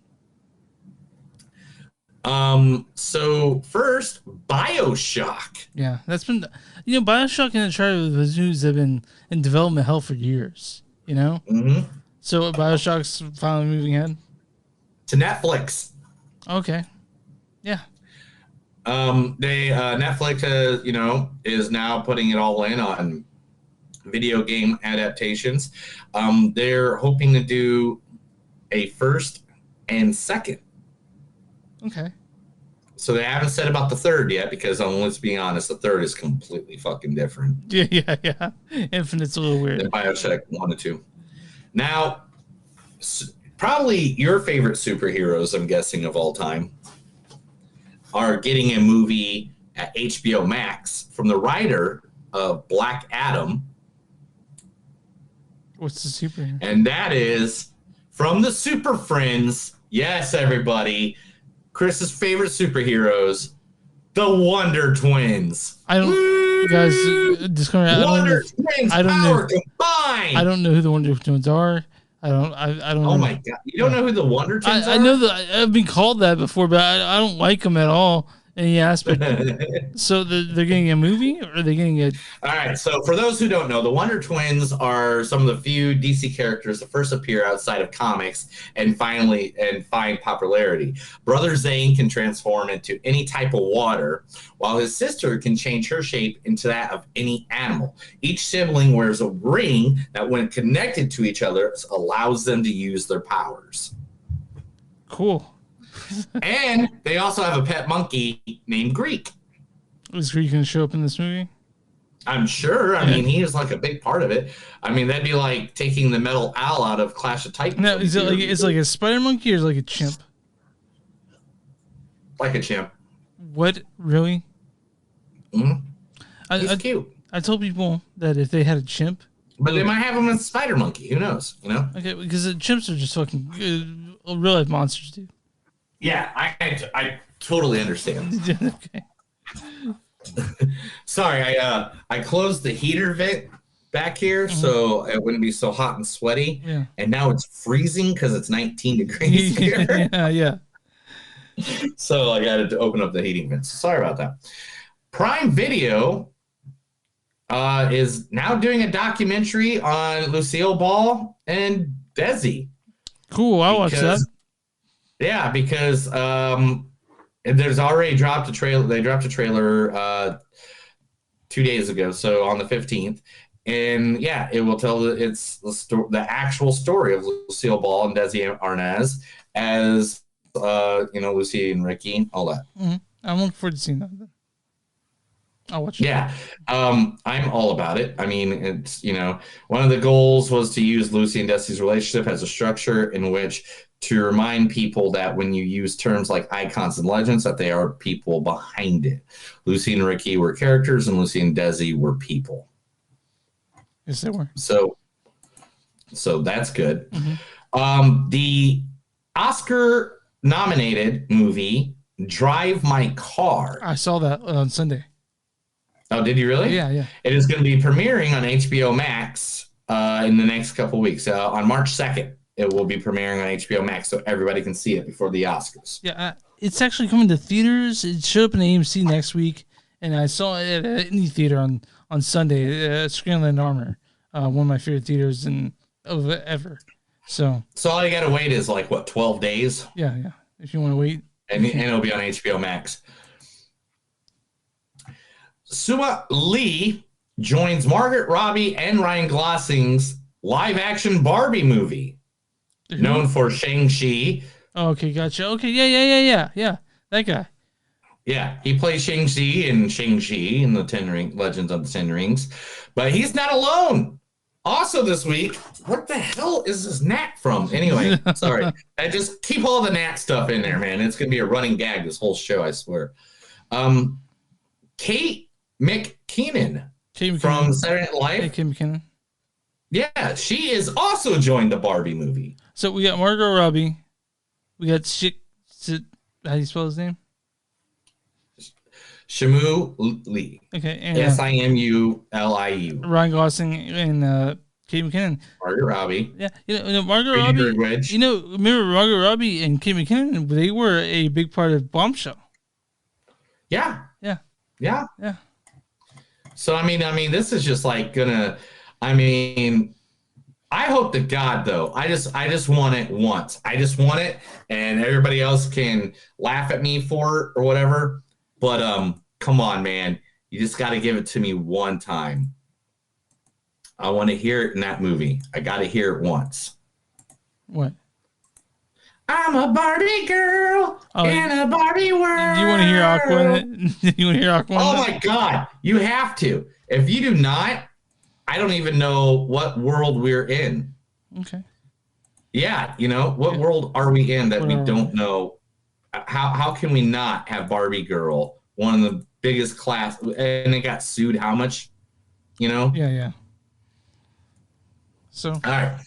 So first, Bioshock. Yeah, that's been Bioshock and Uncharted of the news have been in development hell for years. You know. Mm-hmm. So Bioshock's finally moving ahead to Netflix. Okay. Yeah. Netflix has, is now putting it all in on video game adaptations. They're hoping to do a first and second. Okay. So they haven't said about the third yet because, let's be honest, the third is completely fucking different. Yeah. Infinite's a little weird. Than Bioshock 1 and 2. Now, probably your favorite superheroes, I'm guessing, of all time, are getting a movie at HBO Max from the writer of Black Adam. What's the superhero? And that is from the Super Friends. Yes, everybody. Chris's favorite superheroes, the Wonder Twins. I don't, guys. Disclaimer. Wonder Twins power combined. I don't know who the Wonder Twins are. I don't. Oh my god! You don't know who the Wonder Twins are? I know that I've been called that before, but I don't like them at all. Any aspect. So they're getting a movie, or are they getting a? All right. So for those who don't know, the Wonder Twins are some of the few DC characters that first appear outside of comics and find popularity. Brother Zane can transform into any type of water, while his sister can change her shape into that of any animal. Each sibling wears a ring that, when connected to each other, allows them to use their powers. Cool. And they also have a pet monkey named Greek. Is Greek going to show up in this movie? I'm sure. I mean, he is like a big part of it. I mean, that'd be like taking the metal owl out of Clash of Titans. No, is it like it's like a spider monkey or is it like a chimp? Like a chimp. What? Really? Mm-hmm. He's cute. I told people that if they had a chimp, but they might have him as a spider monkey. Who knows? You know? Okay, because the chimps are just fucking real life monsters, dude. Yeah, I totally understand. Okay. Sorry, I closed the heater vent back here so it wouldn't be so hot and sweaty. Yeah. And now it's freezing because it's 19 degrees here. Yeah. So I got to open up the heating vents. Sorry about that. Prime Video is now doing a documentary on Lucille Ball and Desi. Cool, I'll watch that. Yeah, because there's already dropped a trailer. They dropped a trailer 2 days ago, so on the 15th, and yeah, it will tell the actual story of Lucille Ball and Desi Arnaz as Lucy and Ricky, all that. Mm-hmm. I'm looking forward to seeing that. I'll watch it. Yeah, I'm all about it. I mean, it's one of the goals was to use Lucy and Desi's relationship as a structure in which to remind people that when you use terms like icons and legends, that they are people behind it. Lucy and Ricky were characters, and Lucy and Desi were people. Yes, they were. So that's good. Mm-hmm. The Oscar-nominated movie Drive My Car. I saw that on Sunday. Oh, did you really? Yeah. It is going to be premiering on HBO Max in the next couple weeks. On March 2nd, it will be premiering on HBO Max, so everybody can see it before the Oscars. Yeah, it's actually coming to theaters. It showed up in AMC next week, and I saw it at any theater on Sunday at Screenland Armor, one of my favorite theaters ever. So all you got to wait is 12 days? Yeah. If you want to wait. And it'll be on HBO Max. Sua Lee joins Margaret Robbie and Ryan Gosling's live-action Barbie movie, known for Shang-Chi. Oh, okay, gotcha. Okay, yeah, that guy. Yeah, he plays Shang-Chi in Shang-Chi in the Legends of the Ten Rings, but he's not alone. Also this week, what the hell is this gnat from? Anyway, sorry. I just keep all the gnat stuff in there, man. It's going to be a running gag this whole show, I swear. Kate McKinnon from Saturday Night Live. Hey, Kate McKinnon. Yeah, she is also joined the Barbie movie. So we got Margot Robbie. We got how do you spell his name? Shamu Lee. Okay. And Simuli. Ryan Gosling and Kate McKinnon. Margot Robbie. Yeah, Margot Robbie. Remember Margot Robbie and Kate McKinnon? They were a big part of Bombshell. Yeah. Yeah. So I mean, this is just gonna. I mean, I hope to God though. I just want it once. I just want it, and everybody else can laugh at me for it or whatever. But come on, man, you just got to give it to me one time. I want to hear it in that movie. I got to hear it once. What? I'm a Barbie girl in a Barbie world. Do you want to hear Aqua? You want to hear Aqua? Oh my God, you have to. If you do not, I don't even know what world we're in. Okay. Yeah, what world are we in that we don't know? How can we not have Barbie Girl, one of the biggest class, and it got sued. How much? You know? Yeah. So all right.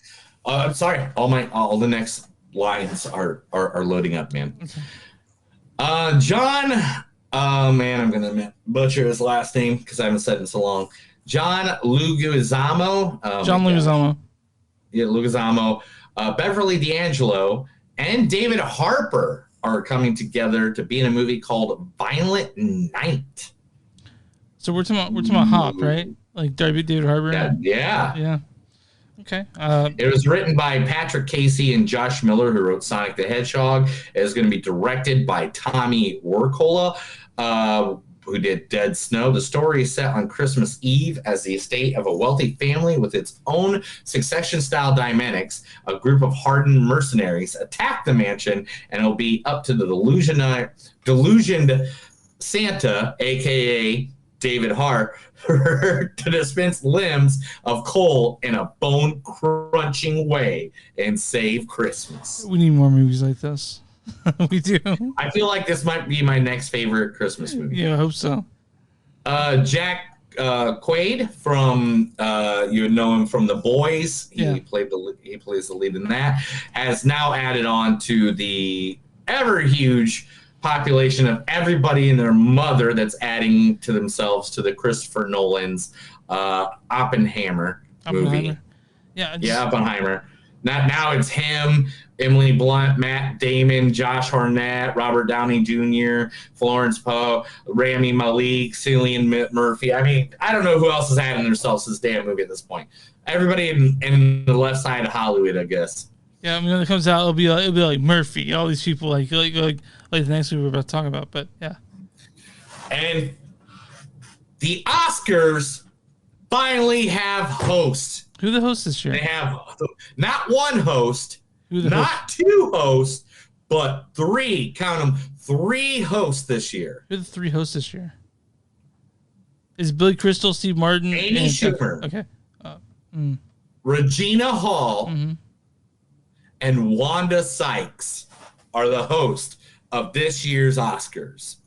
I'm sorry. All the next lines are loading up, man. John. Oh man, I'm gonna butcher his last name because I haven't said it in so long. John Leguizamo. John Leguizamo. Yeah, Leguizamo. Beverly D'Angelo and David Harper are coming together to be in a movie called Violent Night. So we're talking about Hop, right? Like David Harper. Yeah. Okay. It was written by Patrick Casey and Josh Miller, who wrote Sonic the Hedgehog. It is going to be directed by Tommy Wirkola, who did Dead Snow. The story is set on Christmas Eve as the estate of a wealthy family with its own Succession-style dynamics. A group of hardened mercenaries attack the mansion, and it'll be up to the delusioned Santa, a.k.a. David Hart, to dispense limbs of coal in a bone-crunching way and save Christmas. We need more movies like this. We do. I feel like this might be my next favorite Christmas movie. Yeah, I hope so. Jack Quaid from you would know him from The Boys. He plays the lead in that. Has now added on to the ever huge population of everybody and their mother that's adding to themselves to the Christopher Nolan's Oppenheimer movie. Yeah, Oppenheimer. Now it's him, Emily Blunt, Matt Damon, Josh Hartnett, Robert Downey Jr., Florence Pugh, Rami Malek, Cillian Murphy. I mean, I don't know who else is adding themselves to this damn movie at this point. Everybody in the left side of Hollywood, I guess. Yeah, I mean, when it comes out, it'll be like Murphy, all these people, like the next movie we're about to talk about. But yeah, and the Oscars finally have hosts. Who the host this year? They have not one host, not two hosts, but three. Count them, 3 hosts this year. Who are the 3 hosts this year? Is Billy Crystal, Steve Martin, Amy Schumer, okay, Regina Hall, and Wanda Sykes are the host of this year's Oscars.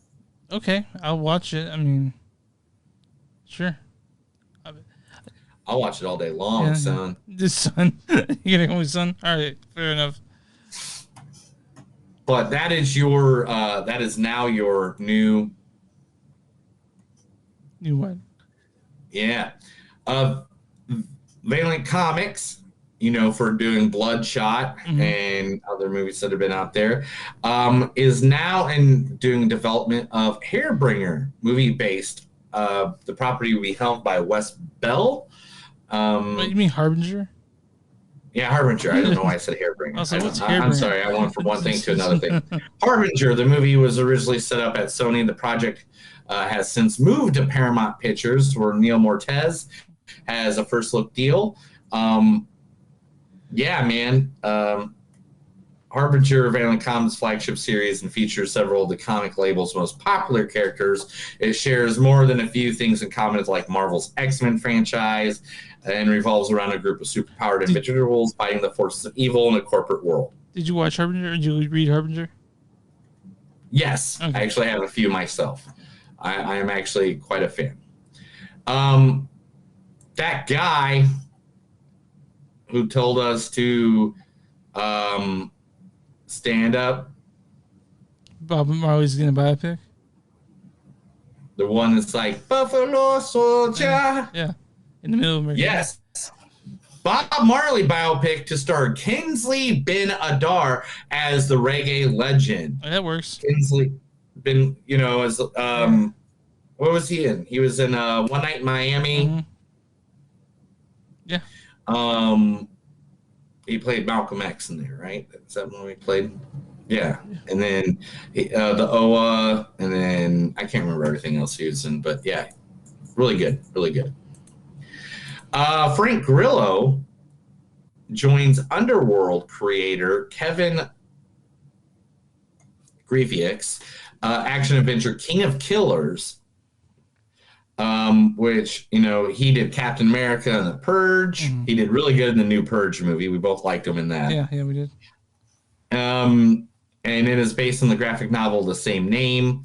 Okay, I'll watch it. I mean, sure. I'll watch it all day long, son. This son. You gonna call me son? All right, fair enough. But that is now your new what? Yeah. Valiant Comics, for doing Bloodshot and other movies that have been out there, is now doing development of Hairbringer, movie based. The property will be helmed by Wes Bell. What, you mean Harbinger? Yeah, Harbinger. I don't know why I said Hairbringer. I'm sorry. I went from one thing to another thing. Harbinger, the movie was originally set up at Sony. The project has since moved to Paramount Pictures, where Neil Mortez has a first look deal. Yeah, man. Harbinger, Valiant Comics' flagship series, and features several of the comic label's most popular characters. It shares more than a few things in common with like Marvel's X-Men franchise, and revolves around a group of superpowered individuals fighting the forces of evil in a corporate world. Did you watch Harbinger? Did you read Harbinger? Yes, okay. I actually have a few myself. I am actually quite a fan. That guy who told us to stand up. Bob Marley's getting a biopic? The one that's like, Buffalo Soldier. Yeah. In the middle of America. Yes. Bob Marley biopic to star Kingsley Ben Adar as the reggae legend. Oh, that works. Kingsley Ben, as what was he in? He was in One Night in Miami. Yeah. He played Malcolm X in there, right? Is that when he played? Yeah. And then the OA, and then I can't remember everything else he was in, but yeah, really good, really good. Frank Grillo joins Underworld creator Kevin Grievius, action adventure King of Killers, which, he did Captain America and The Purge. He did really good in the new Purge movie. We both liked him in that. Yeah, we did. And it is based on the graphic novel of the same name.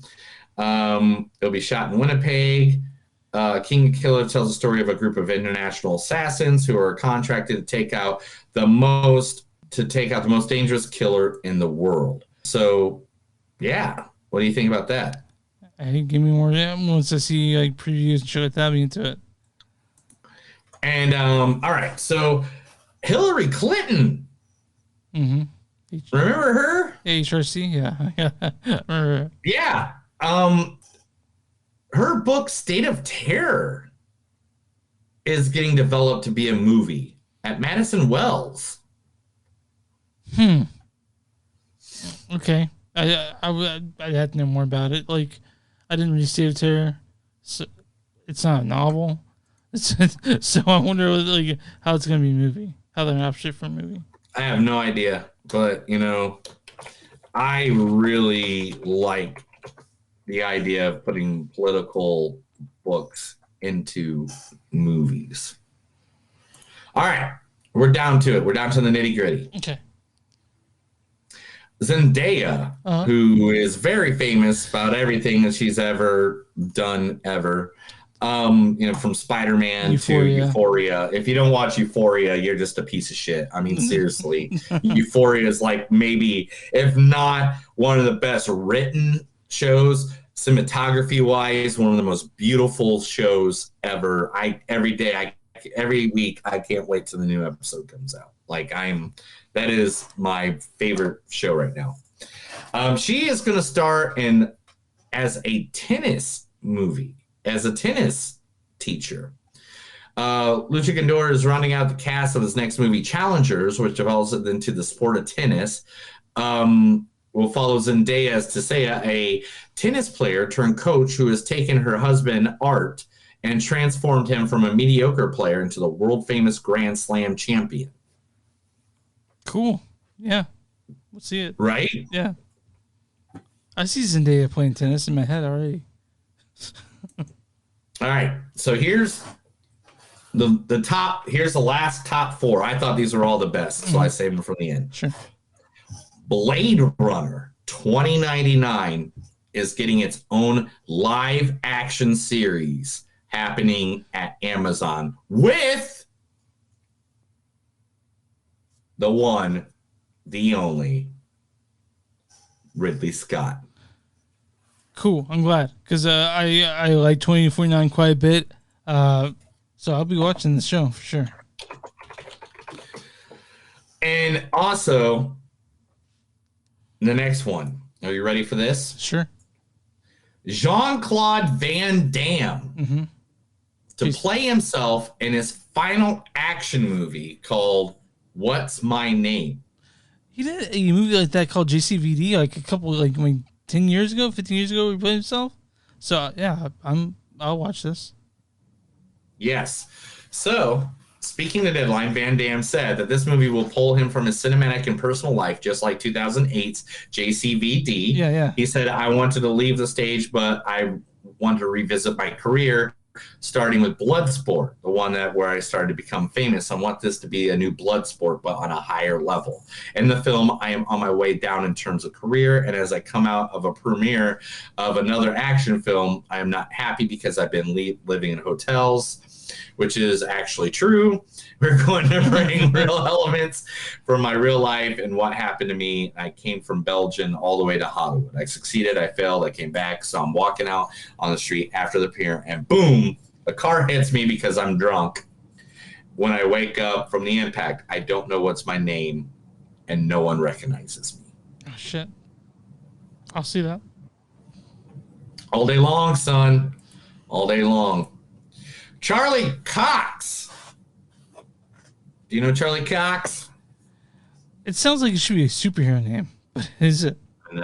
It'll be shot in Winnipeg. King Killer tells the story of a group of international assassins who are contracted to take out the most dangerous killer in the world. So, yeah, what do you think about that? Hey, give me more. Once I see like previews and shit like that, I'll be into it. And all right, so Hillary Clinton. Mm-hmm. Remember her? HRC, yeah. Remember. Yeah. Her book State of Terror is getting developed to be a movie at Madison Wells. Okay. I'd have to know more about it. Like, I didn't read State of Terror, so it's not a novel. So I wonder like how it's gonna be a movie. How they're gonna shape for a movie. I have no idea, but I really like the idea of putting political books into movies. All right, we're down to it. We're down to the nitty gritty. Okay. Zendaya, who is very famous about everything that she's ever done ever. From Spider-Man to Euphoria. If you don't watch Euphoria, you're just a piece of shit. I mean, seriously. Euphoria is like maybe, if not one of the best written shows, cinematography-wise, one of the most beautiful shows ever. Every week, I can't wait till the new episode comes out. That is my favorite show right now. She is going to star as a tennis movie, as a tennis teacher. Lucha Gondor is rounding out the cast of his next movie, Challengers, which develops it into the sport of tennis. We'll follow Zendaya as Tisea, a tennis player turned coach who has taken her husband, Art, and transformed him from a mediocre player into the world-famous Grand Slam champion. Cool. Yeah. We'll see it. Right? Yeah. I see Zendaya playing tennis in my head already. All right. So here's the top. Here's the last top four. I thought these were all the best, so I saved them from the end. Sure. Blade Runner 2099 is getting its own live action series happening at Amazon with the one, the only Ridley Scott. Cool. I'm glad because I like 2049 quite a bit. So I'll be watching the show for sure. And also, the next one. Are you ready for this? Sure. Jean-Claude Van Damme to play himself in his final action movie called What's My Name? He did a movie like that called JCVD like a couple 10 years ago, 15 years ago. He played himself. So yeah, I'll watch this. Yes. So, speaking of Deadline, Van Damme said that this movie will pull him from his cinematic and personal life, just like 2008's JCVD. Yeah. He said, I wanted to leave the stage, but I wanted to revisit my career, starting with Bloodsport, the one where I started to become famous. I want this to be a new Bloodsport, but on a higher level. In the film, I am on my way down in terms of career, and as I come out of a premiere of another action film, I am not happy because I've been living in hotels, which is actually true. We're going to bring real elements from my real life and what happened to me. I came from Belgium all the way to Hollywood. I succeeded, I failed, I came back. So I'm walking out on the street after the premiere and boom, a car hits me because I'm drunk. When I wake up from the impact, I don't know what's my name and no one recognizes me. Oh, shit. I'll see that. All day long, son. All day long. Charlie Cox. Do you know Charlie Cox? It sounds like it should be a superhero name, but is it? I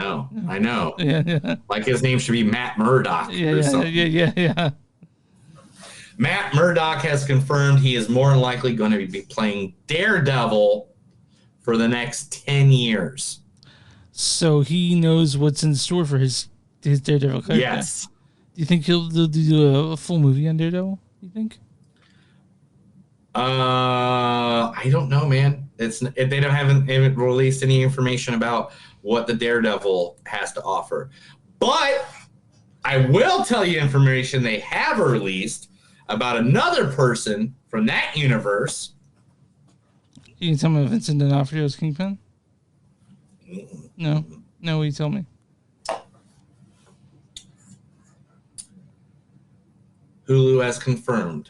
know. Yeah. Like his name should be Matt Murdock or something. Yeah. Matt Murdock has confirmed he is more than likely going to be playing Daredevil for the next 10 years. So he knows what's in store for his Daredevil character. Yes. Do you think he'll do a full movie on Daredevil? You think? I don't know, man. They haven't released any information about what the Daredevil has to offer. But I will tell you information they have released about another person from that universe. You can tell me if Vincent D'Onofrio's Kingpin? No. No, you tell me. Hulu has confirmed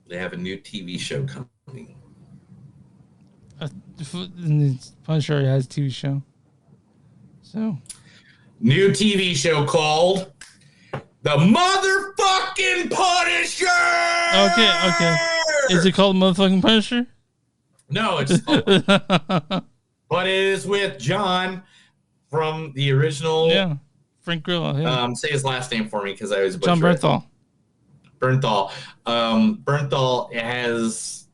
they have a new TV show coming. Punisher already has a TV show. So. New TV show called The Motherfucking Punisher! Okay. Is it called Motherfucking Punisher? No, it's but it is with John from the original. Yeah, Frank Grillo. Yeah. Say his last name for me because I always John butcher it. Bernthal. Bernthal has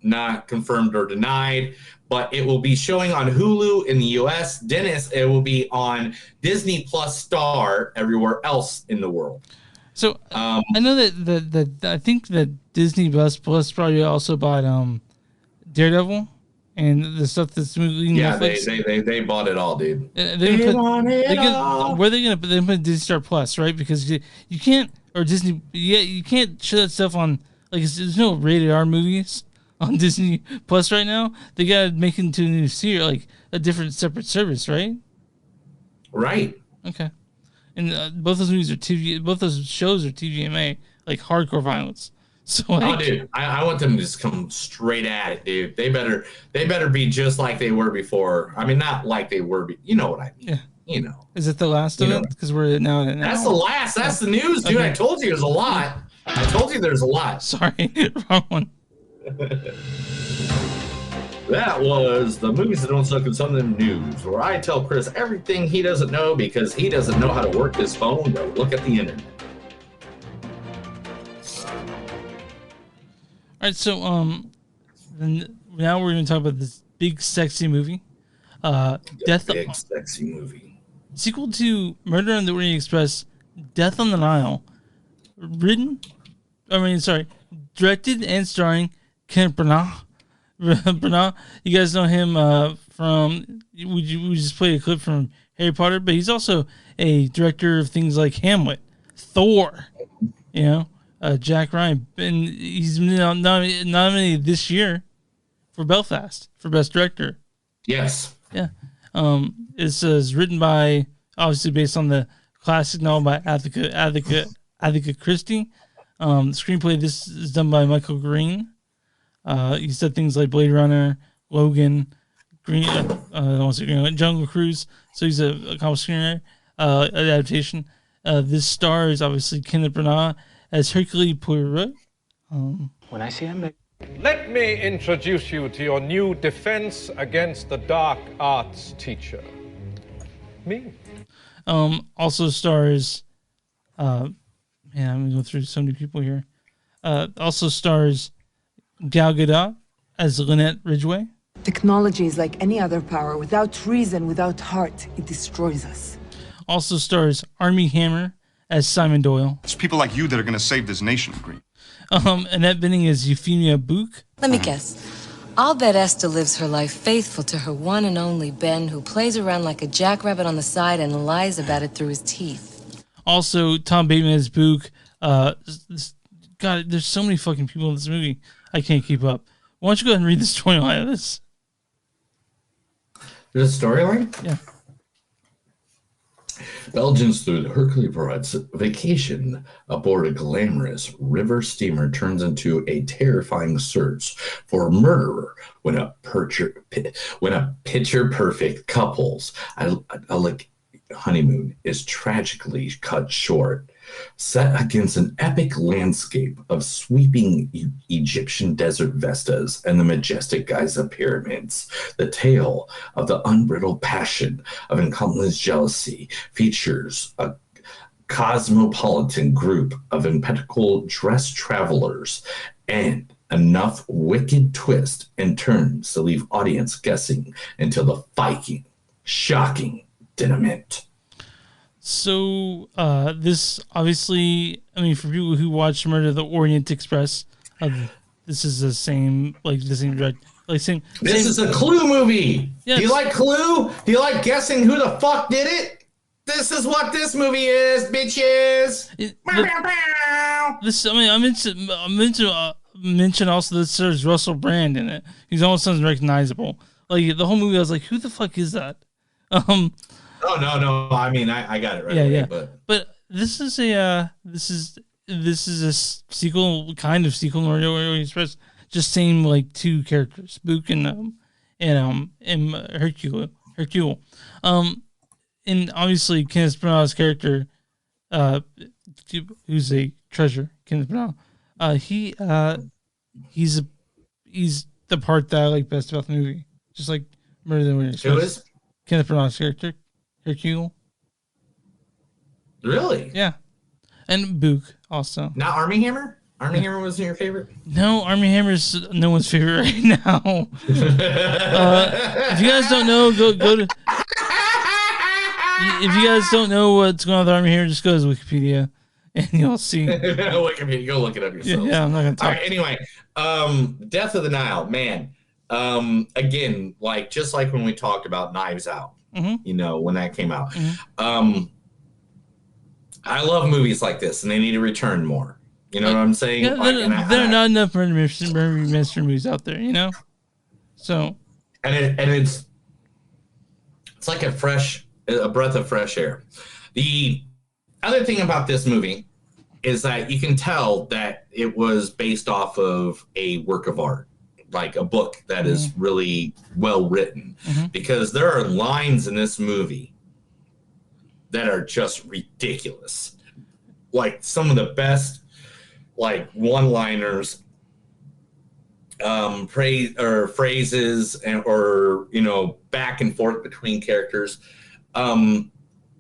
not confirmed or denied, but it will be showing on Hulu in the U.S. Dennis, it will be on Disney Plus Star everywhere else in the world. So I know that I think that Disney Plus probably also bought Daredevil and the stuff that's moving. Yeah, Netflix. they bought it all, dude. Where are they gonna put Disney Star Plus, right? Because you can't, or Disney, you can't show that stuff on, like, there's no rated R movies on Disney Plus right now. They gotta make it into a new series, like a different separate service, right? Right. Okay. And both those movies are TV. Both those shows are TVMA, like hardcore violence. So, like, dude, I want them to just come straight at it, dude. They better be just like they were before. I mean, not like they were. You know what I mean? Yeah. You know. Is it the last of it? Because we're now at an That's hour. the last. That's the news, dude. Okay. I told you there's a lot. I told you there's a lot. Sorry, wrong one. That was the Movies That Don't Suck in Something News, where I tell Chris everything he doesn't know because he doesn't know how to work his phone or look at the internet. All right, so then now we're going to talk about this big sexy movie, Big sexy movie. sequel to Murder on the Orient Express, Death on the Nile, directed and starring Kenneth Branagh. Branagh, you guys know him from we just played a clip from Harry Potter, but he's also a director of things like Hamlet, Thor, Jack Ryan, and he's nominated this year for Belfast for Best Director. Yes. Yeah. It's written by, obviously based on the classic novel by Agatha Christie. The screenplay, this is done by Michael Green. He said things like Blade Runner, Logan, Jungle Cruise. So he's a accomplished screenwriter. Adaptation. This stars obviously Kenneth Branagh as Hercule Poirot. When I see him, Let me introduce you to your new defense against the dark arts teacher. Me. Also stars, I'm gonna go through so many people here. Also stars Gal Gadot as Lynette Ridgway. Technology is like any other power. Without reason, without heart, it destroys us. Also stars Armie Hammer as Simon Doyle. It's people like you that are going to save this nation, Green. Annette Bening as Euphemia Book. Let me guess. I'll bet Esther lives her life faithful to her one and only Ben, who plays around like a jackrabbit on the side and lies about it through his teeth. Also, Tom Bateman as Book. God, there's so many fucking people in this movie. I can't keep up. Why don't you go ahead and read the storyline of this? There's a storyline? Yeah. Belgians through the Hercule Poirot's vacation aboard a glamorous river steamer turns into a terrifying search for a murderer when a picture-perfect couple's honeymoon is tragically cut short. Set against an epic landscape of sweeping Egyptian desert vistas and the majestic Giza pyramids, the tale of the unbridled passion of incomplete jealousy features a cosmopolitan group of impeccable dressed travelers and enough wicked twists and turns to leave audience guessing until the Viking shocking denouement. So, this obviously, I mean, for people who watch Murder of the Orient Express, this is the same direct, This is a Clue movie. Yes. Do you like Clue? Do you like guessing who the fuck did it? This is what this movie is, bitches. I mention also that there's Russell Brand in it. He's almost unrecognizable. Like the whole movie, I was like, who the fuck is that? Oh no. I mean, I got it right away. But this is a sequel, kind of sequel, or Express. Just same like two characters, Book and Hercule. And obviously Kenneth Branagh's character, who's a treasure, Kenneth Branagh. He's the part that I like best about the movie. Just like Murder the Orient Express. Who is? Kenneth Branagh's character, Hercule. Really? Yeah. And Book also. Not Armie Hammer? Armie Hammer wasn't your favorite? No, Armie Hammer's no one's favorite right now. If you guys don't know, go to. If you guys don't know what's going on with Armie Hammer, just go to Wikipedia and you'll see. Wikipedia, go look it up yourself. Yeah, I'm not gonna talk. All right, anyway, Death of the Nile, man. Again, like just like when we talked about Knives Out, you know, when that came out. I love movies like this, and they need to return more. You know what I'm saying? Yeah, there are not enough murder mystery movies out there, you know. So, it's like a breath of fresh air. The other thing about this movie is that you can tell that it was based off of a work of art, like a book that is really well written, because there are lines in this movie that are just ridiculous. Like some of the best like one-liners, phrases, or you know, back and forth between characters.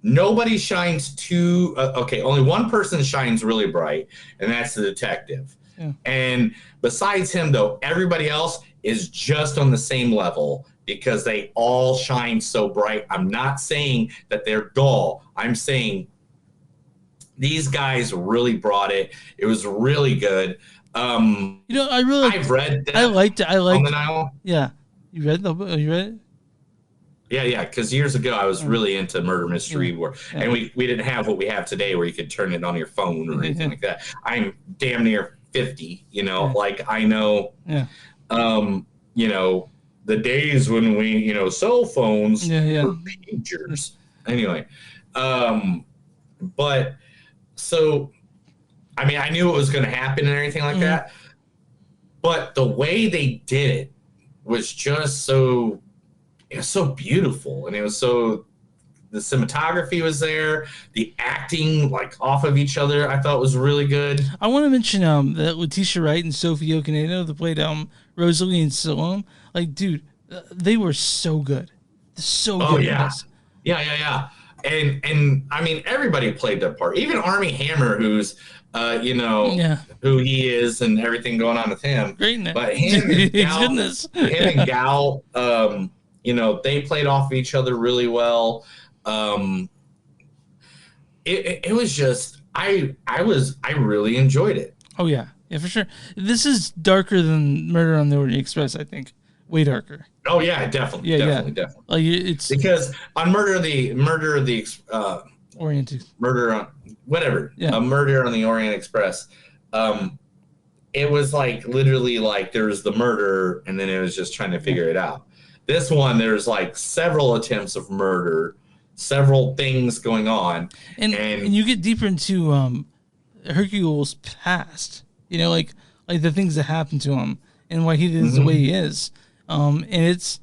Nobody shines too. Only one person shines really bright, and that's the detective. Yeah. And besides him, though, everybody else is just on the same level because they all shine so bright. I'm not saying that they're dull. I'm saying these guys really brought it. It was really good. You know, I've read that. I liked it. On the Nile. Yeah. You read it? Yeah, because years ago I was really into murder mystery, and we didn't have what we have today where you could turn it on your phone or anything like that. I'm damn near 50, you know, like I know, you know, the days when we, you know, cell phones were pagers. Anyway, but so, I mean, I knew it was going to happen and everything like that, but the way they did it was just so, it was so beautiful, and it was so, the cinematography was there, the acting like off of each other I thought was really good. I want to mention that Letitia Wright and Sophie Okonedo that played Rosalie and Salome. Like, dude, they were so good. So good. Oh yeah. And I mean, everybody played their part. Even Armie Hammer, who's you know, who he is and everything going on with him. Great. But him and Gal, you know, they played off of each other really well. It was just, I really enjoyed it. Oh yeah, for sure. This is darker than Murder on the Orient Express, I think. Way darker. Oh yeah, definitely. Like it's because on Murder on the Orient Express, it was like literally like there was the murder and then it was just trying to figure it out. This one, there's like several attempts of murder, several things going on, and you get deeper into Hercule's past. You know, like the things that happened to him and why he is the way he is. And it's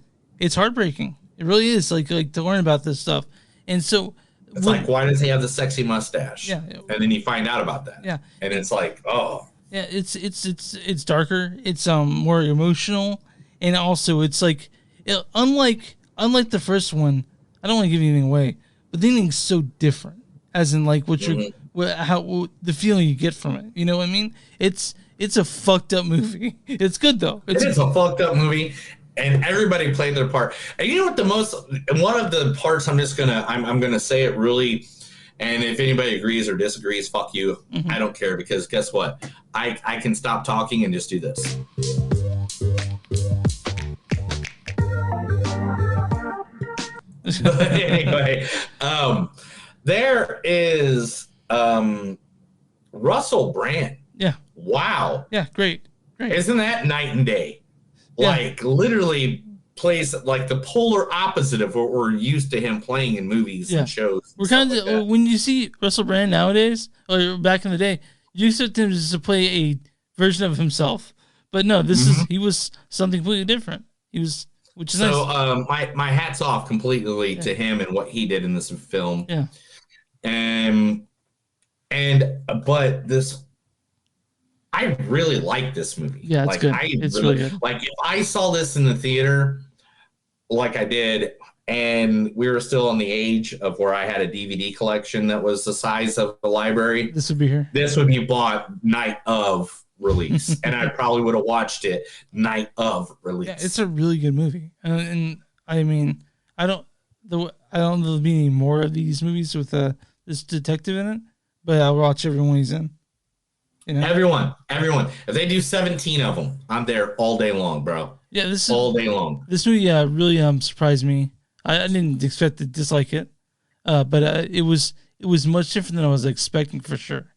heartbreaking. It really is like to learn about this stuff. And so it's like, why does he have the sexy mustache? Yeah. And then you find out about that. Yeah. And it's like, oh. Yeah, it's darker. It's more emotional, and also it's like unlike the first one. I don't want to give anything away, but the ending's so different. As in, like what how the feeling you get from it. You know what I mean? It's a fucked up movie. It's good though. It is a fucked up movie, and everybody played their part. And you know what? One of the parts I'm gonna say it really. And if anybody agrees or disagrees, fuck you. I don't care, because guess what? I can stop talking and just do this. Anyway, There is Russell Brand. Yeah. Wow. Yeah, great. Isn't that night and day? Yeah. Like, literally plays like the polar opposite of what we're used to him playing in movies and shows. We're kind of when you see Russell Brand nowadays, or back in the day, you expect him just to play a version of himself. But no, he was something completely different. He was, which is so. nice. My hat's off completely to him and what he did in this film. Yeah. But this, I really like this movie. Yeah, it's good. It's really good. Like, if I saw this in the theater, like I did, and we were still on the age of where I had a DVD collection that was the size of the library, this would be here. This would be bought night of release, and I probably would have watched it night of release. Yeah, it's a really good movie, and I mean, I don't know if there'll be any more of these movies with this detective in it, but I'll watch everyone he's in. You know? Everyone. If they do 17 of them, I'm there all day long, bro. Yeah, this is all day long. This movie really surprised me. I didn't expect to dislike it, but it was much different than I was expecting for sure.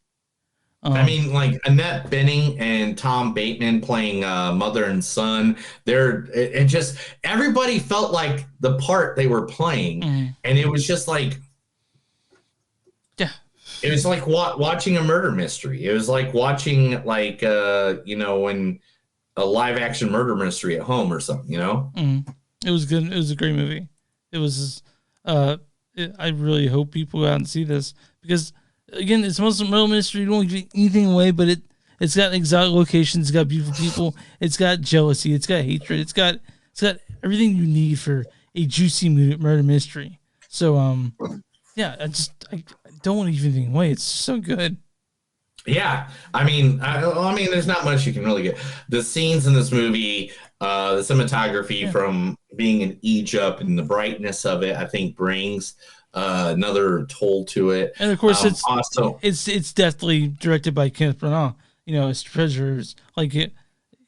I mean, like Annette Bening and Tom Bateman playing mother and son. It just everybody felt like the part they were playing, and it was just like, yeah, it was like watching a murder mystery. It was like watching like when a live action murder mystery at home or something. It was good. It was a great movie. It was. I really hope people go out and see this because. Again, it's mostly murder mystery. You don't give anything away, but it's got exotic locations. It's got beautiful people. It's got jealousy. It's got hatred. It's got everything you need for a juicy murder mystery. So, yeah, I don't want to give anything away. It's so good. Yeah, I mean, there's not much you can really get. The scenes in this movie, the cinematography from being in Egypt and the brightness of it, I think brings another toll to it. And of course, it's definitely directed by Kenneth Branagh. It's treasures like it.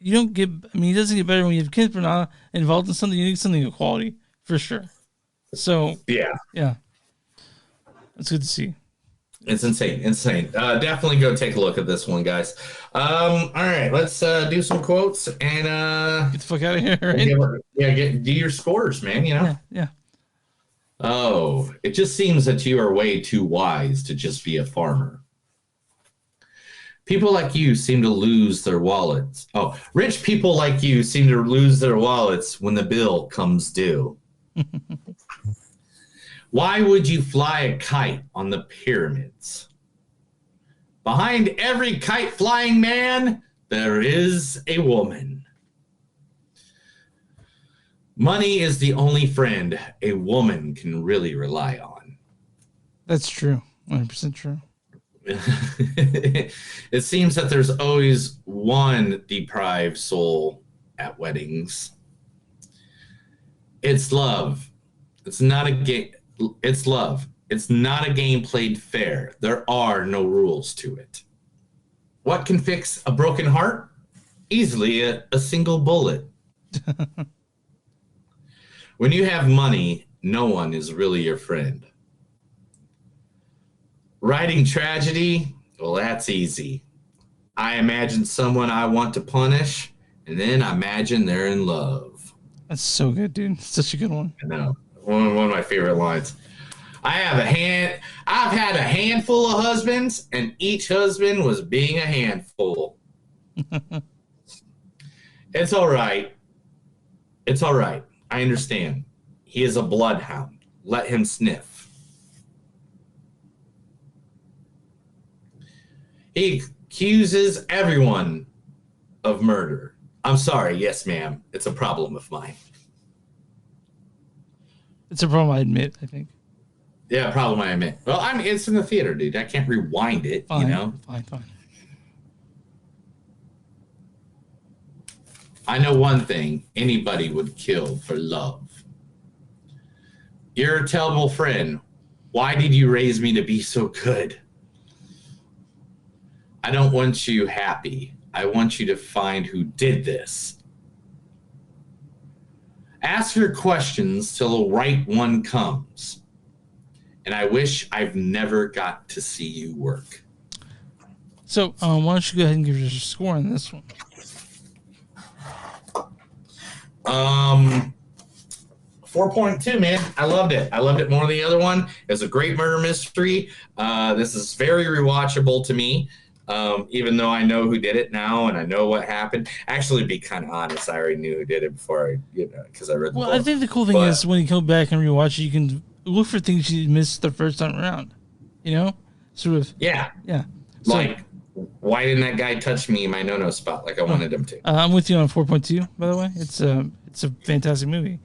You don't get. I mean, it doesn't get better when you have Kenneth Branagh involved in something. You need something of quality for sure. So yeah, it's good to see. It's insane. Definitely go take a look at this one, guys. All right, let's do some quotes and get the fuck out of here. Right? Do your scores, man. Yeah. Oh, it just seems that you are way too wise to just be a farmer. People like you seem to lose their wallets. Oh, rich people like you seem to lose their wallets when the bill comes due. Why would you fly a kite on the pyramids? Behind every kite flying man, there is a woman. Money is the only friend a woman can really rely on. That's true. 100% true. It seems that there's always one deprived soul at weddings. It's love. It's not a game. It's love. It's not a game played fair. There are no rules to it. What can fix a broken heart? Easily a single bullet. When you have money, no one is really your friend. Writing tragedy? Well, that's easy. I imagine someone I want to punish, and then I imagine they're in love. That's so good, dude. Such a good one. I know. One of my favorite lines. I've had a handful of husbands, and each husband was being a handful. It's all right. It's all right. I understand. He is a bloodhound. Let him sniff. He accuses everyone of murder. I'm sorry. Yes, ma'am. It's a problem of mine. It's a problem I admit, I think. Yeah, problem I admit. Well, I mean, it's in the theater, dude. I can't rewind it, Fine. I know one thing anybody would kill for love. You're a terrible friend. Why did you raise me to be so good? I don't want you happy. I want you to find who did this. Ask your questions till the right one comes. and I wish I've never got to see you work. So, why don't you go ahead and give your score on this one? 4.2, man. I loved it. I loved it more than the other one. It's a great murder mystery. This is very rewatchable to me, even though I know who did it now and I know what happened. Actually, to be kind of honest, I already knew who did it before because I read the book. I think the cool thing is when you go back and rewatch it, you can look for things you missed the first time around. You know? Sort of. Yeah. Yeah. So, Like, why didn't that guy touch me in my no-no spot like I wanted him to? I'm with you on 4.2, by the way. It's a fantastic movie.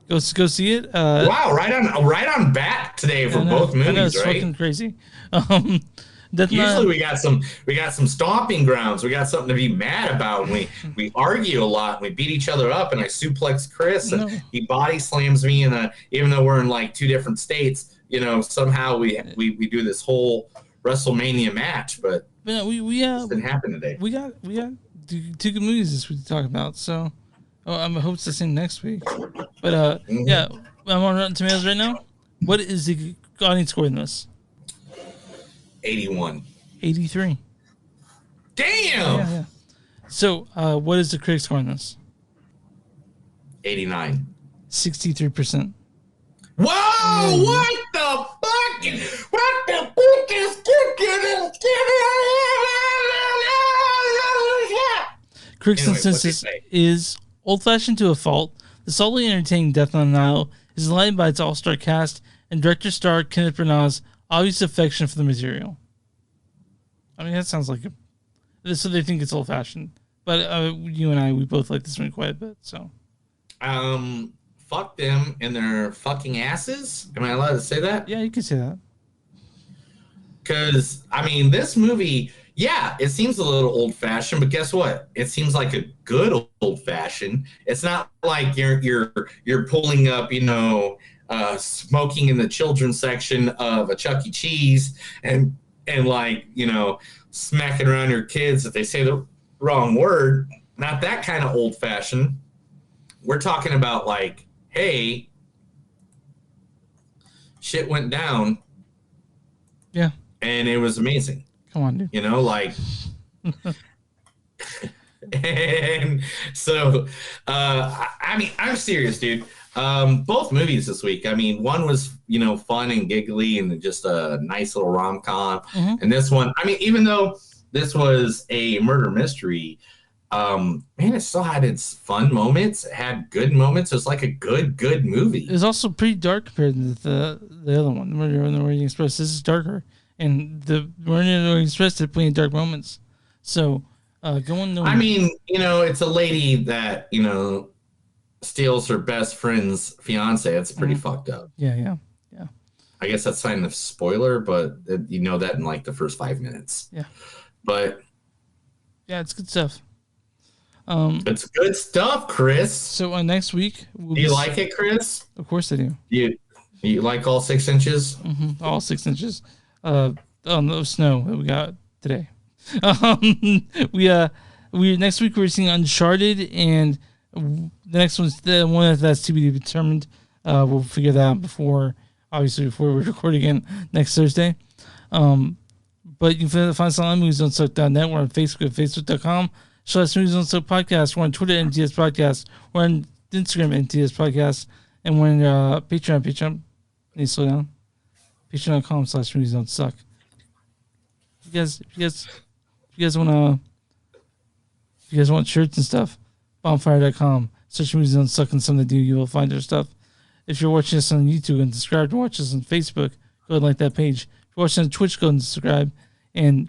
Go see it. Wow, right on bat today for both movies, I know, it's right? fucking crazy. Usually we got some stomping grounds. We got something to be mad about. And we argue a lot. And we beat each other up, and I suplex Chris, and he body slams me. Even though we're in like two different states, somehow we do this whole WrestleMania match. But no, it didn't happen today. We got two good movies this week to talk about. So. Oh, I hope it's the same next week. But yeah, I'm on Rotten Tomatoes right now. What is the audience score in this? 81. 83. Damn. Yeah. So, what is the critic score in this? 89. 63%. Whoa! What the fuck? What the fuck is Critics' consensus is old-fashioned to a fault. The solidly entertaining Death on the Nile is enlightened by its all-star cast and director-star Kenneth Branagh's obvious affection for the material. I mean, that sounds like so they think it's old-fashioned. But you and I, we both like this one quite a bit. So, fuck them and their fucking asses. Am I allowed to say that? Yeah, you can say that. Because I mean, this movie. Yeah, it seems a little old-fashioned, but guess what? It seems like a good old-fashioned. It's not like you're pulling up, smoking in the children's section of a Chuck E. Cheese and like, smacking around your kids if they say the wrong word. Not that kind of old-fashioned. We're talking about like, hey, shit went down. Yeah. And it was amazing. Come on, dude. And so, I mean, I'm serious, dude. Both movies this week. I mean, one was, fun and giggly and just a nice little rom-com. And this one, I mean, even though this was a murder mystery, man, it still had its fun moments. It had good moments. It was like a good movie. It was also pretty dark compared to the other one, The Murder on the Orient Express. This is darker. And the Murder on the Orient Express had plenty of dark moments. So, going to... I mean, it's a lady that, steals her best friend's fiance. It's pretty fucked up. Yeah. I guess that's sign of spoiler, but you know that in like the first 5 minutes. Yeah. But... yeah, it's good stuff. It's good stuff, Chris. So, next week... do you like it, Chris? Of course I do. You like all 6 inches? Mm-hmm. All 6 inches. On the snow that we got today. We next week we're seeing Uncharted, and the next one's the one that's to be determined. We'll figure that out before we record again next Thursday. But you can find us on moviesonsuck.net. We're on Facebook at facebook.com/moviesonsuck podcast. We're on Twitter at MTS Podcast. We're on Instagram at MTS Podcast, and we're on Patreon. Need to slow down. Patreon.com/moviesonsuck. If you guys want shirts and stuff, bonfire.com. Search Movies Don't Suck and something to do. You will find our stuff. If you're watching us on YouTube and subscribe to watch us on Facebook, go and like that page. If you're watching on Twitch, go and subscribe. And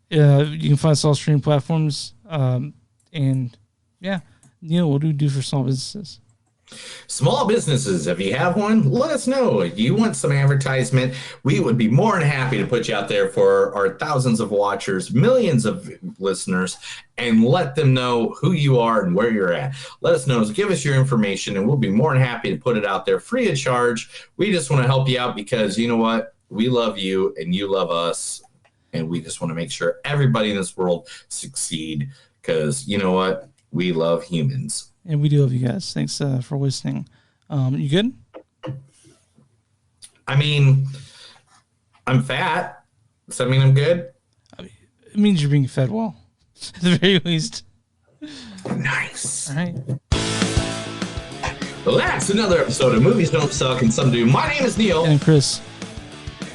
you can find us all streaming platforms. And yeah, Neil, what do we do for small businesses? Small businesses, if you have one, let us know. If you want some advertisement, we would be more than happy to put you out there for our thousands of watchers, millions of listeners, and let them know who you are and where you're at. Let us know. Give us your information, and we'll be more than happy to put it out there free of charge. We just want to help you out because you know what? We love you, and you love us, and we just want to make sure everybody in this world succeed because you know what? We love humans. And we do love you guys. Thanks for listening. You good? I mean, I'm fat. Does that mean I'm good? It means you're being fed well, at the very least. Nice. All right. Well, that's another episode of Movies Don't Suck and Some Do. My name is Neil. And Chris.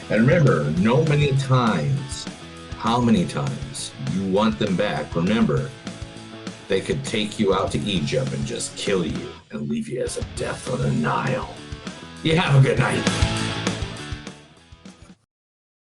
And remember, no many times, how many times you want them back, remember, they could take you out to Egypt and just kill you and leave you as a death on the Nile. You have a good night.